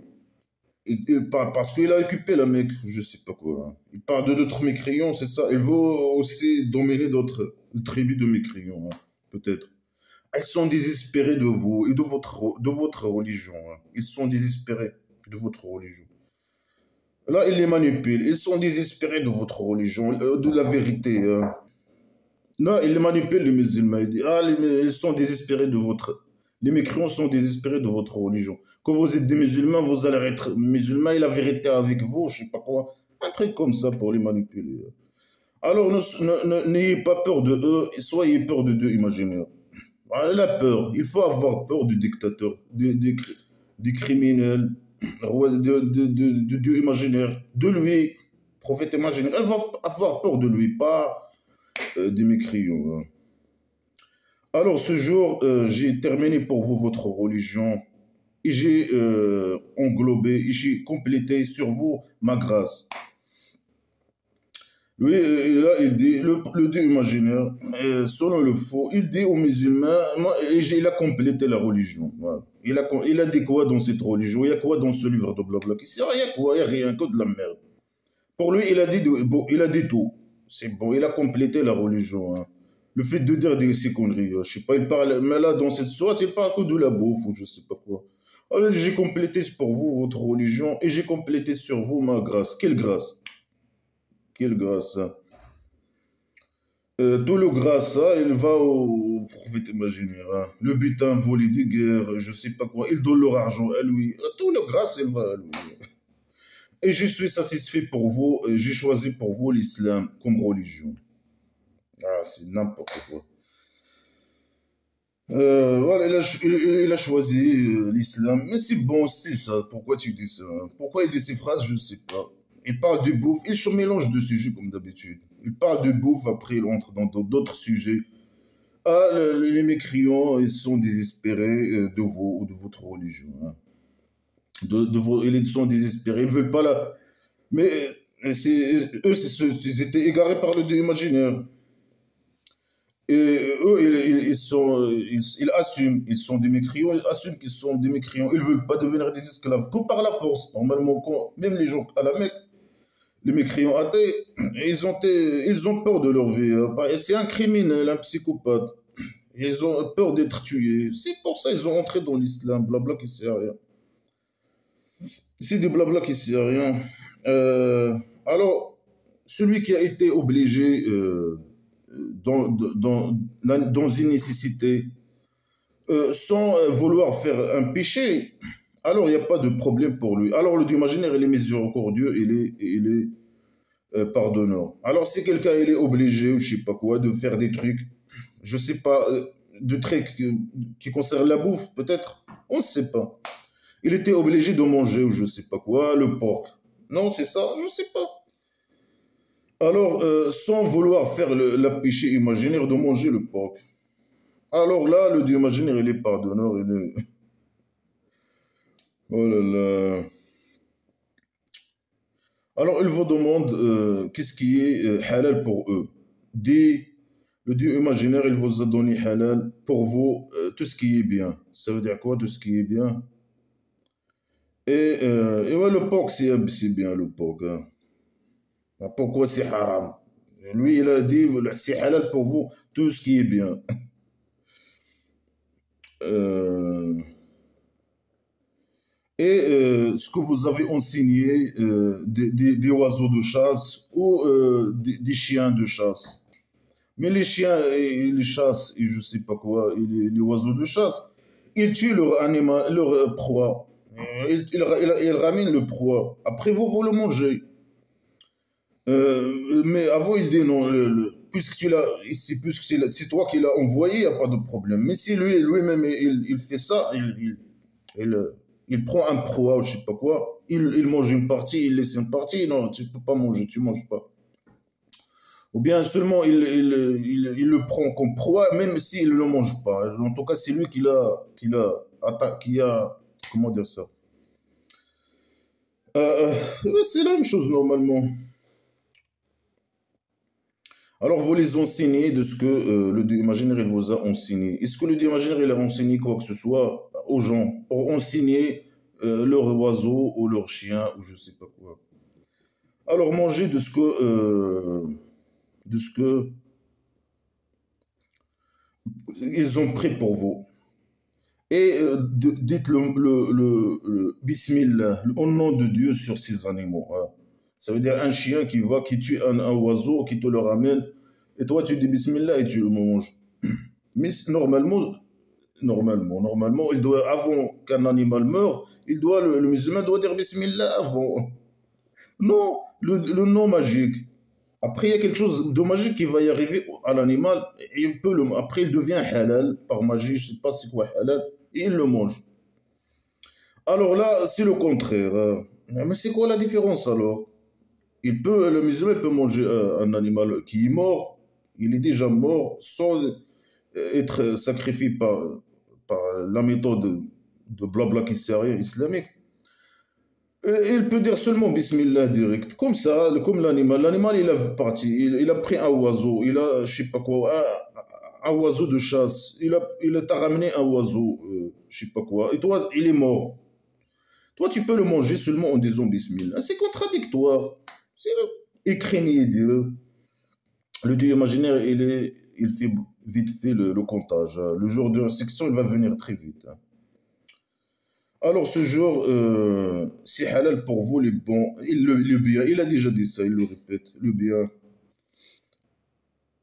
Il parle parce qu'il a occupé le mec, je sais pas quoi. Hein. Il parle de d'autres mécréants, c'est ça. Il veut aussi dominer d'autres tribus de mécréants, hein, peut-être. Ils sont désespérés de vous et de votre religion. Hein. Ils sont désespérés de votre religion. Là, ils les manipulent. Ils sont désespérés de votre religion, de la vérité. Hein. Là, ils les manipulent, les musulmans. Ils disent, ils sont désespérés de votre... Les mécréants sont désespérés de votre religion. Quand vous êtes des musulmans, vous allez être musulmans et la vérité avec vous, je sais pas quoi. Un truc comme ça pour les manipuler. Alors, n'ayez pas peur de eux, soyez peur de Dieu imaginaire. La peur. Il faut avoir peur du dictateur, des criminels, de Dieu imaginaire, de lui, prophète imaginaire. Elle va avoir peur de lui, pas des mécriaux, hein. Alors ce jour, j'ai terminé pour vous votre religion et j'ai englobé et j'ai complété sur vous ma grâce. Lui, là, il dit, le Dieu imaginaire, selon le faux, il dit aux musulmans, il a complété la religion. Voilà. Il a dit quoi dans cette religion? Il y a quoi dans ce livre de blabla? Il y a quoi? Il n'y a rien, que de la merde. Pour lui, bon, il a dit tout. C'est bon, il a complété la religion, hein. Le fait de dire ces conneries, je sais pas, il parle, mais là, dans cette sourate, il parle que de la bouffe ou je sais pas quoi. Alors, j'ai complété pour vous votre religion et j'ai complété sur vous ma grâce. Quelle grâce? Quelle grâce, hein. Tout le grâce, ça, il va au prophète imaginaire, hein. Le butin volé de guerre, je sais pas quoi, il donne leur argent à lui. Tout le grâce, il va à lui. Et je suis satisfait pour vous, j'ai choisi pour vous l'islam comme religion. Ah, c'est n'importe quoi. Voilà, il a choisi l'islam. Mais c'est bon, c'est ça. Pourquoi tu dis ça, hein? Pourquoi il dit ces phrases, je ne sais pas. Il parle de bouffe, il se mélange de sujets comme d'habitude. Il parle de bouffe, après il entre dans d'autres sujets. Ah, les mécréants, ils sont désespérés de vous ou de votre religion, hein. Ils sont désespérés, ils ne veulent pas la... Mais eux, ils étaient égarés par le Dieu imaginaire. Et eux, ils assument, ils sont des mécréants, ils assument qu'ils sont des mécréants. Ils ne veulent pas devenir des esclaves, que par la force. Normalement, même les gens à la Mecque, les mécréants athées, ils ont peur de leur vie, hein. C'est un criminel, un psychopathe. Ils ont peur d'être tués. C'est pour ça qu'ils sont entrés dans l'islam, blabla qui sert à rien. C'est des blabla qui sert à rien. Alors, celui qui a été obligé dans une nécessité, sans vouloir faire un péché, alors il n'y a pas de problème pour lui. Alors le Dieu imaginaire, il est miséricordieux, il est pardonnant. Alors si quelqu'un il est obligé, ou je sais pas quoi, de faire des trucs, je sais pas, de trucs qui concernent la bouffe, peut-être, on ne sait pas. Il était obligé de manger, ou je sais pas quoi, le porc. Non, c'est ça, je sais pas. Alors, sans vouloir faire la péché imaginaire de manger le porc. Alors là, le Dieu imaginaire, il est pardonneur, il est... Oh là là. Alors, il vous demande qu'est-ce qui est halal pour eux. Dis, le Dieu imaginaire, il vous a donné halal pour vous tout ce qui est bien. Ça veut dire quoi, tout ce qui est bien? Et ouais, le porc, c'est bien le porc, hein. Pourquoi c'est haram? Lui, il a dit, c'est halal pour vous tout ce qui est bien. Euh, et ce que vous avez enseigné des oiseaux de chasse ou des chiens de chasse. Mais les chiens et les chasses et je sais pas quoi, et les oiseaux de chasse, ils tuent leur animal, leur proie. Ils ramènent le proie. Après vous, vous le mangez. Mais avant, il dit non, puisque tu l'as, puisque c'est toi qui l'as envoyé, il n'y a pas de problème. Mais si lui-même, il fait ça, il, il prend un proie ou je sais pas quoi, il mange une partie, il laisse une partie, non, tu peux pas manger, tu manges pas. Ou bien seulement il le prend comme proie, même s'il ne le mange pas. En tout cas, c'est lui qui a, comment dire ça? C'est la même chose normalement. Alors, vous les enseignez de ce que le Dieu imaginaire il vous a enseigné. Est-ce que le Dieu imaginaire il a enseigné quoi que ce soit aux gens pour enseigner leur oiseau ou leur chien ou je sais pas quoi? Alors, mangez de ce que ils ont pris pour vous. Et dites le Bismillah, au nom de Dieu sur ces animaux, hein. Ça veut dire un chien qui tue un oiseau, qui te le ramène, et toi tu dis Bismillah et tu le manges. Mais normalement, il doit, avant qu'un animal meure, le musulman doit dire Bismillah avant. Non, le nom magique. Après, il y a quelque chose de magique qui va y arriver à l'animal. Et après, il devient halal par magie. Je ne sais pas c'est quoi halal. Et il le mange. Alors là, c'est le contraire. Mais c'est quoi la différence alors? Le musulman il peut manger un animal qui est mort. Il est déjà mort sans être sacrifié par la méthode de blabla qui sert à rien islamique. Il peut dire seulement Bismillah direct. Comme ça, comme l'animal. L'animal, il a parti. Il a pris un oiseau. Il a, je sais pas quoi, un oiseau de chasse. T'a ramené un oiseau, je sais pas quoi. Et toi, il est mort. Toi, tu peux le manger seulement en disant Bismillah. C'est contradictoire. C'est écrit Dieu. Le Dieu imaginaire, il fait vite fait le comptage. Le jour de la section, il va venir très vite. Alors, ce jour, c'est halal pour vous les bons. Le bien, il a déjà dit ça, il le répète. Le bien,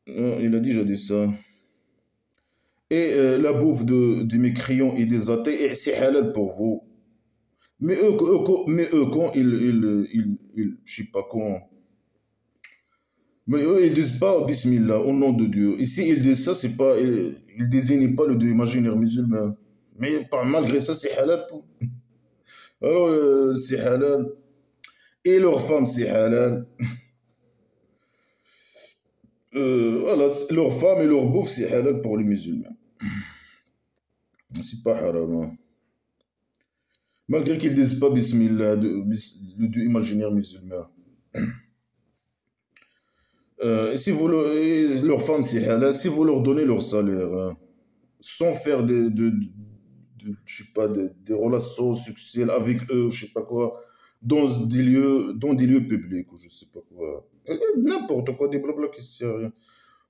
il a déjà dit ça. Et la bouffe des mécréants et des athées, c'est halal pour vous. Mais eux quand je sais pas quand. Mais eux, ils disent pas Bismillah, au nom de Dieu. Ici, ils disent ça, c'est pas, ils désignent pas le Dieu imaginaire musulman. Mais malgré ça, c'est halal pour. Alors, c'est halal. Et leur femme, c'est halal. Voilà, leur femme et leur bouffe, c'est halal pour les musulmans. C'est pas haram, hein. Malgré qu'ils disent pas Bismillah, le Dieu imaginaire musulman. Et si vous et leur femme, c'est halal, si vous leur donnez leur salaire, hein, sans faire je sais pas, des relations sexuelles avec eux, je sais pas quoi, dans des lieux publics, ou je sais pas quoi. N'importe quoi, des blabla qui se servent. Rien.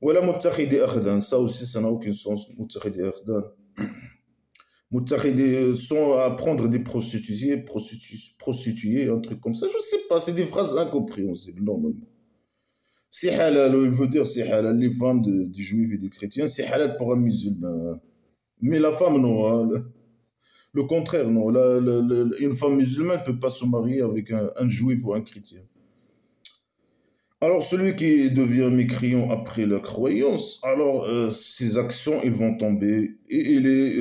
Voilà, Mouttakhidi Akhdan, ça aussi, ça n'a aucun sens, Mouttakhidi Akhdan. Mouttakhidi sont à prendre des prostituées, un truc comme ça, je sais pas, c'est des phrases incompréhensibles, normalement. C'est halal, il veut dire c'est halal, les femmes des juifs et des chrétiens, c'est halal pour un musulman. Mais la femme, non. Hein. Le contraire, non. Une femme musulmane ne peut pas se marier avec un juif ou un chrétien. Alors, celui qui devient mécréant après la croyance, alors ses actions, ils vont tomber. Et il est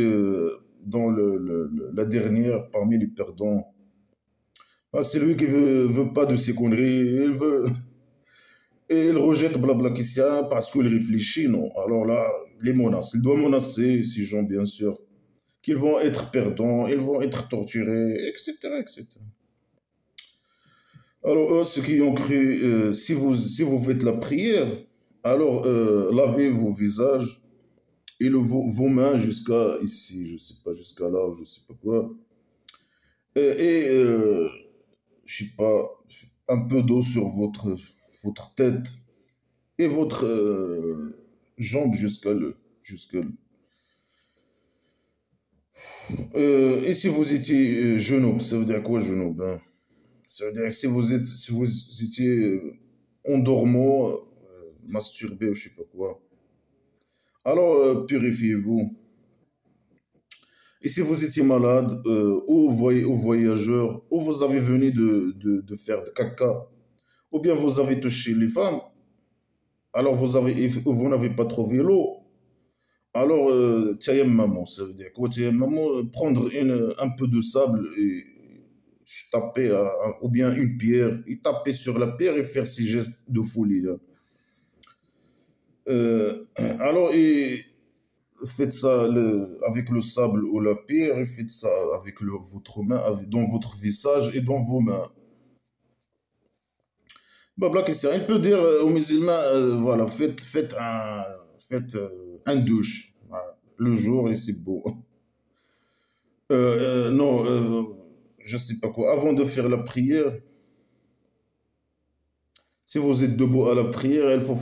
dans la dernière parmi les perdants. Ah, c'est lui qui veut pas de ces conneries. Et il rejette blabla Kissia parce qu'il réfléchit, non. Alors là, les menaces. Il doit menacer ces gens, bien sûr, qu'ils vont être perdants, ils vont être torturés, etc., etc. Alors, eux, ceux qui ont cru, si vous faites la prière, alors lavez vos visages et vos mains jusqu'à ici, je sais pas, jusqu'à là, ou je sais pas quoi. Et je sais pas, un peu d'eau sur votre tête et votre jambe et si vous étiez genou, ça veut dire quoi genou? Ben, ça veut dire que si vous étiez endormant, masturbé ou je sais pas quoi, alors purifiez-vous. Et si vous étiez malade, ou voyageur, ou vous avez venu de faire de caca, ou bien vous avez touché les femmes, alors vous n'avez pas trouvé l'eau, alors tayammam, ça veut dire quoi tayammam? Prendre un peu de sable et taper, ou bien une pierre, et taper sur la pierre et faire ces gestes de folie. Hein. Alors, faites ça avec le sable ou la pierre, et faites ça avec votre main, dans votre visage et dans vos mains. Bah, Black Christian, il peut dire aux musulmans, voilà, faites un douche voilà, le jour et c'est beau. Non, je sais pas quoi. Avant de faire la prière, si vous êtes debout à la prière, il faut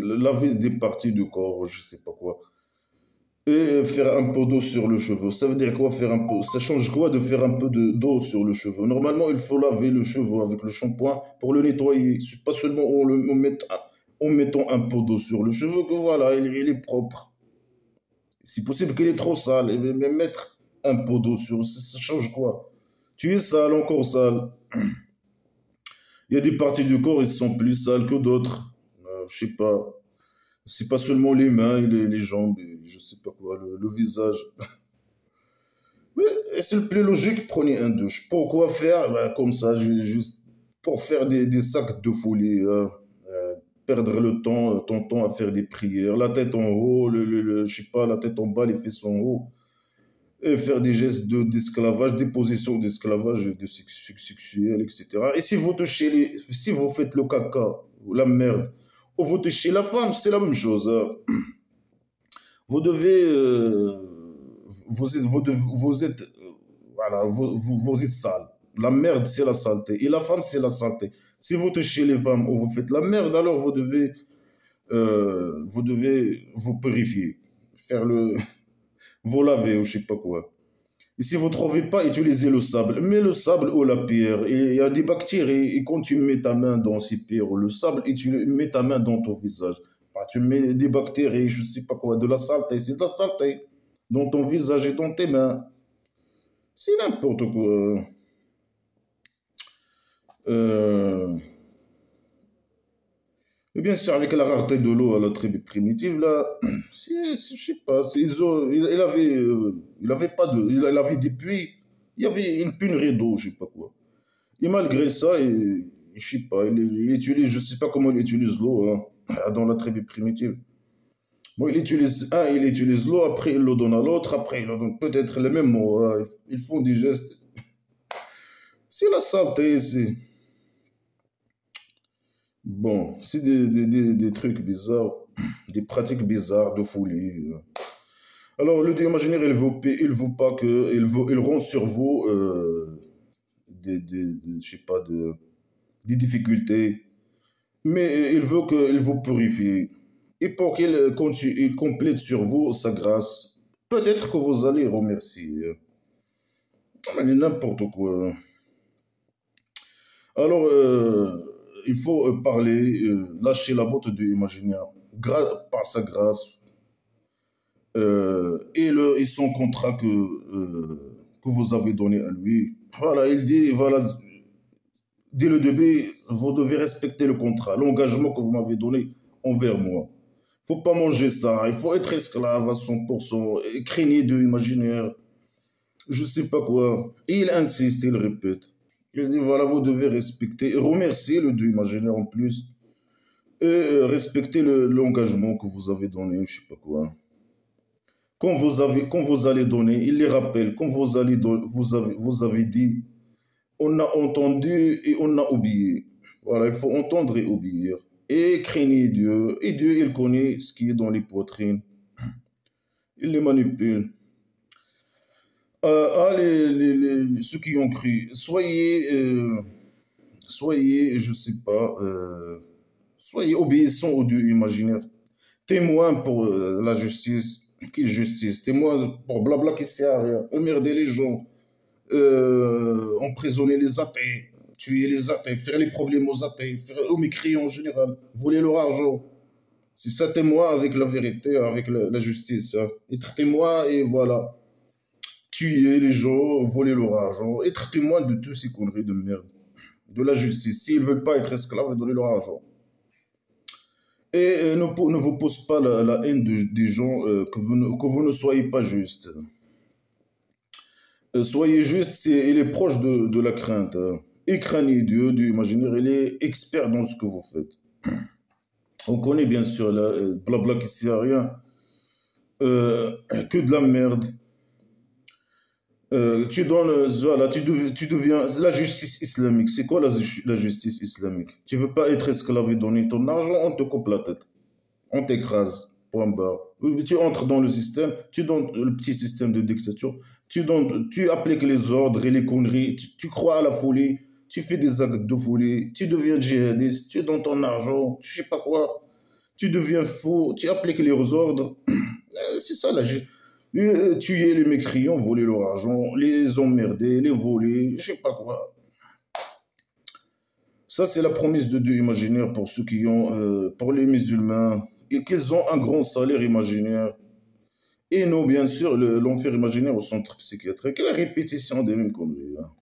laver des parties du corps, je sais pas quoi. Et faire un peu d'eau sur le cheveu. Ça veut dire quoi faire un peu? Ça change quoi de faire un peu d'eau sur le cheveu? Normalement, il faut laver le cheveu avec le shampoing pour le nettoyer. C'est pas seulement en mettant un peu d'eau sur le cheveu que voilà, il est propre. C'est possible qu'il est trop sale. Et même mettre un peu d'eau sur, ça change quoi? Tu es sale, encore sale. Il y a des parties du corps qui sont plus sales que d'autres. je sais pas. C'est pas seulement les mains et les jambes, et je sais pas quoi, le visage. Mais c'est le plus logique, prenez un douche. Pourquoi faire ben, comme ça, juste pour faire des sacs de folie, hein. Perdre le temps, ton temps à faire des prières, la tête en haut, je sais pas, la tête en bas, les fesses en haut, et faire des gestes d'esclavage, des positions d'esclavage sexuel, etc. Et si vous touchez si vous faites le caca, ou la merde, ou vous touchez la femme, c'est la même chose, hein. Vous devez, vous êtes, voilà, vous êtes sale. La merde, c'est la saleté. Et la femme, c'est la saleté. Si vous touchez les femmes ou vous faites la merde, alors vous devez vous purifier, faire vous laver ou je sais pas quoi. Et si vous ne trouvez pas, utilisez le sable. Mets le sable ou la pierre. Il y a des bactéries. Et quand tu mets ta main dans ces pierres ou le sable, et tu mets ta main dans ton visage, bah, tu mets des bactéries, je sais pas quoi, de la saleté. C'est de la saleté dans ton visage et dans tes mains. C'est n'importe quoi. Euh, Et bien sûr, avec la rareté de l'eau à la tribu primitive, là, je sais pas, il avait pas il avait des puits, il y avait une pénurie d'eau, je sais pas quoi. Et malgré ça, je sais pas, il utilise, je sais pas comment il utilise l'eau, hein, dans la tribu primitive. Bon, il utilise l'eau, après il le donne à l'autre, après il le donne peut-être les mêmes mots, hein. Ils font des gestes. C'est la saleté, c'est. Bon, c'est des trucs bizarres, des pratiques bizarres de folie. Alors, le dieu imaginaire, il veut pas que, il rend sur vous je sais pas, des difficultés, mais il vous purifie. Et pour il complète sur vous sa grâce, peut-être que vous allez remercier. Ah, mais n'importe quoi. Alors, il faut parler, lâcher la botte de l'imaginaire par sa grâce et son contrat que vous avez donné à lui. Voilà, il dit, voilà, dès le début, vous devez respecter le contrat, l'engagement que vous m'avez donné envers moi. Il ne faut pas manger ça, il faut être esclave à 100%, et craigner de l'imaginaire, je ne sais pas quoi. Et il insiste, il répète. Il dit, voilà, vous devez respecter, et remercier le Dieu imaginaire en plus, et respecter l'engagement que vous avez donné, je ne sais pas quoi. Quand vous allez donner, il les rappelle, quand vous avez dit, on a entendu et on a oublié. Voilà, il faut entendre et obéir. Et craigner Dieu. Et Dieu, il connaît ce qui est dans les poitrines. Il les manipule. Ceux qui ont cru, soyez, je sais pas, soyez obéissants au Dieu imaginaire. Témoin pour la justice. Quelle justice? Témoin pour blabla qui sert à rien. Emmerder les gens. Emprisonner les athées. Tuer les athées. Faire les problèmes aux athées. Faire aux mécréants en général. Voler leur argent. C'est ça témoin avec la vérité, avec la justice, hein. Être témoin et voilà. Tuer les gens, voler leur argent. Être témoin de toutes ces conneries de merde. De la justice. S'ils ne veulent pas être esclaves, donner leur argent. Et ne vous pose pas la haine des gens, que vous ne soyez pas juste. Soyez juste, il est proche de la crainte, hein. Et craignez Dieu, Dieu imaginaire, il est expert dans ce que vous faites. On connaît bien sûr là, blabla qui sert à rien, que de la merde. Tu donnes, voilà, tu deviens, c'est la justice islamique. C'est quoi la justice islamique? Tu veux pas être esclave et donner ton argent, on te coupe la tête. On t'écrase, point barre. Tu entres dans le système, tu donnes le petit système de dictature, tu appliques les ordres et les conneries, tu crois à la folie, tu fais des actes de folie, tu deviens djihadiste, tu donnes ton argent, je sais pas quoi, tu deviens fou, tu appliques les ordres. C'est ça la tuer les mécréants, voler leur argent, les emmerder, les voler, je sais pas quoi. Ça, c'est la promesse de Dieu imaginaire pour ceux qui ont, pour les musulmans, et qu'ils ont un grand salaire imaginaire. Et nous, bien sûr, l'enfer imaginaire au centre psychiatrique, et la répétition des mêmes conneries, hein.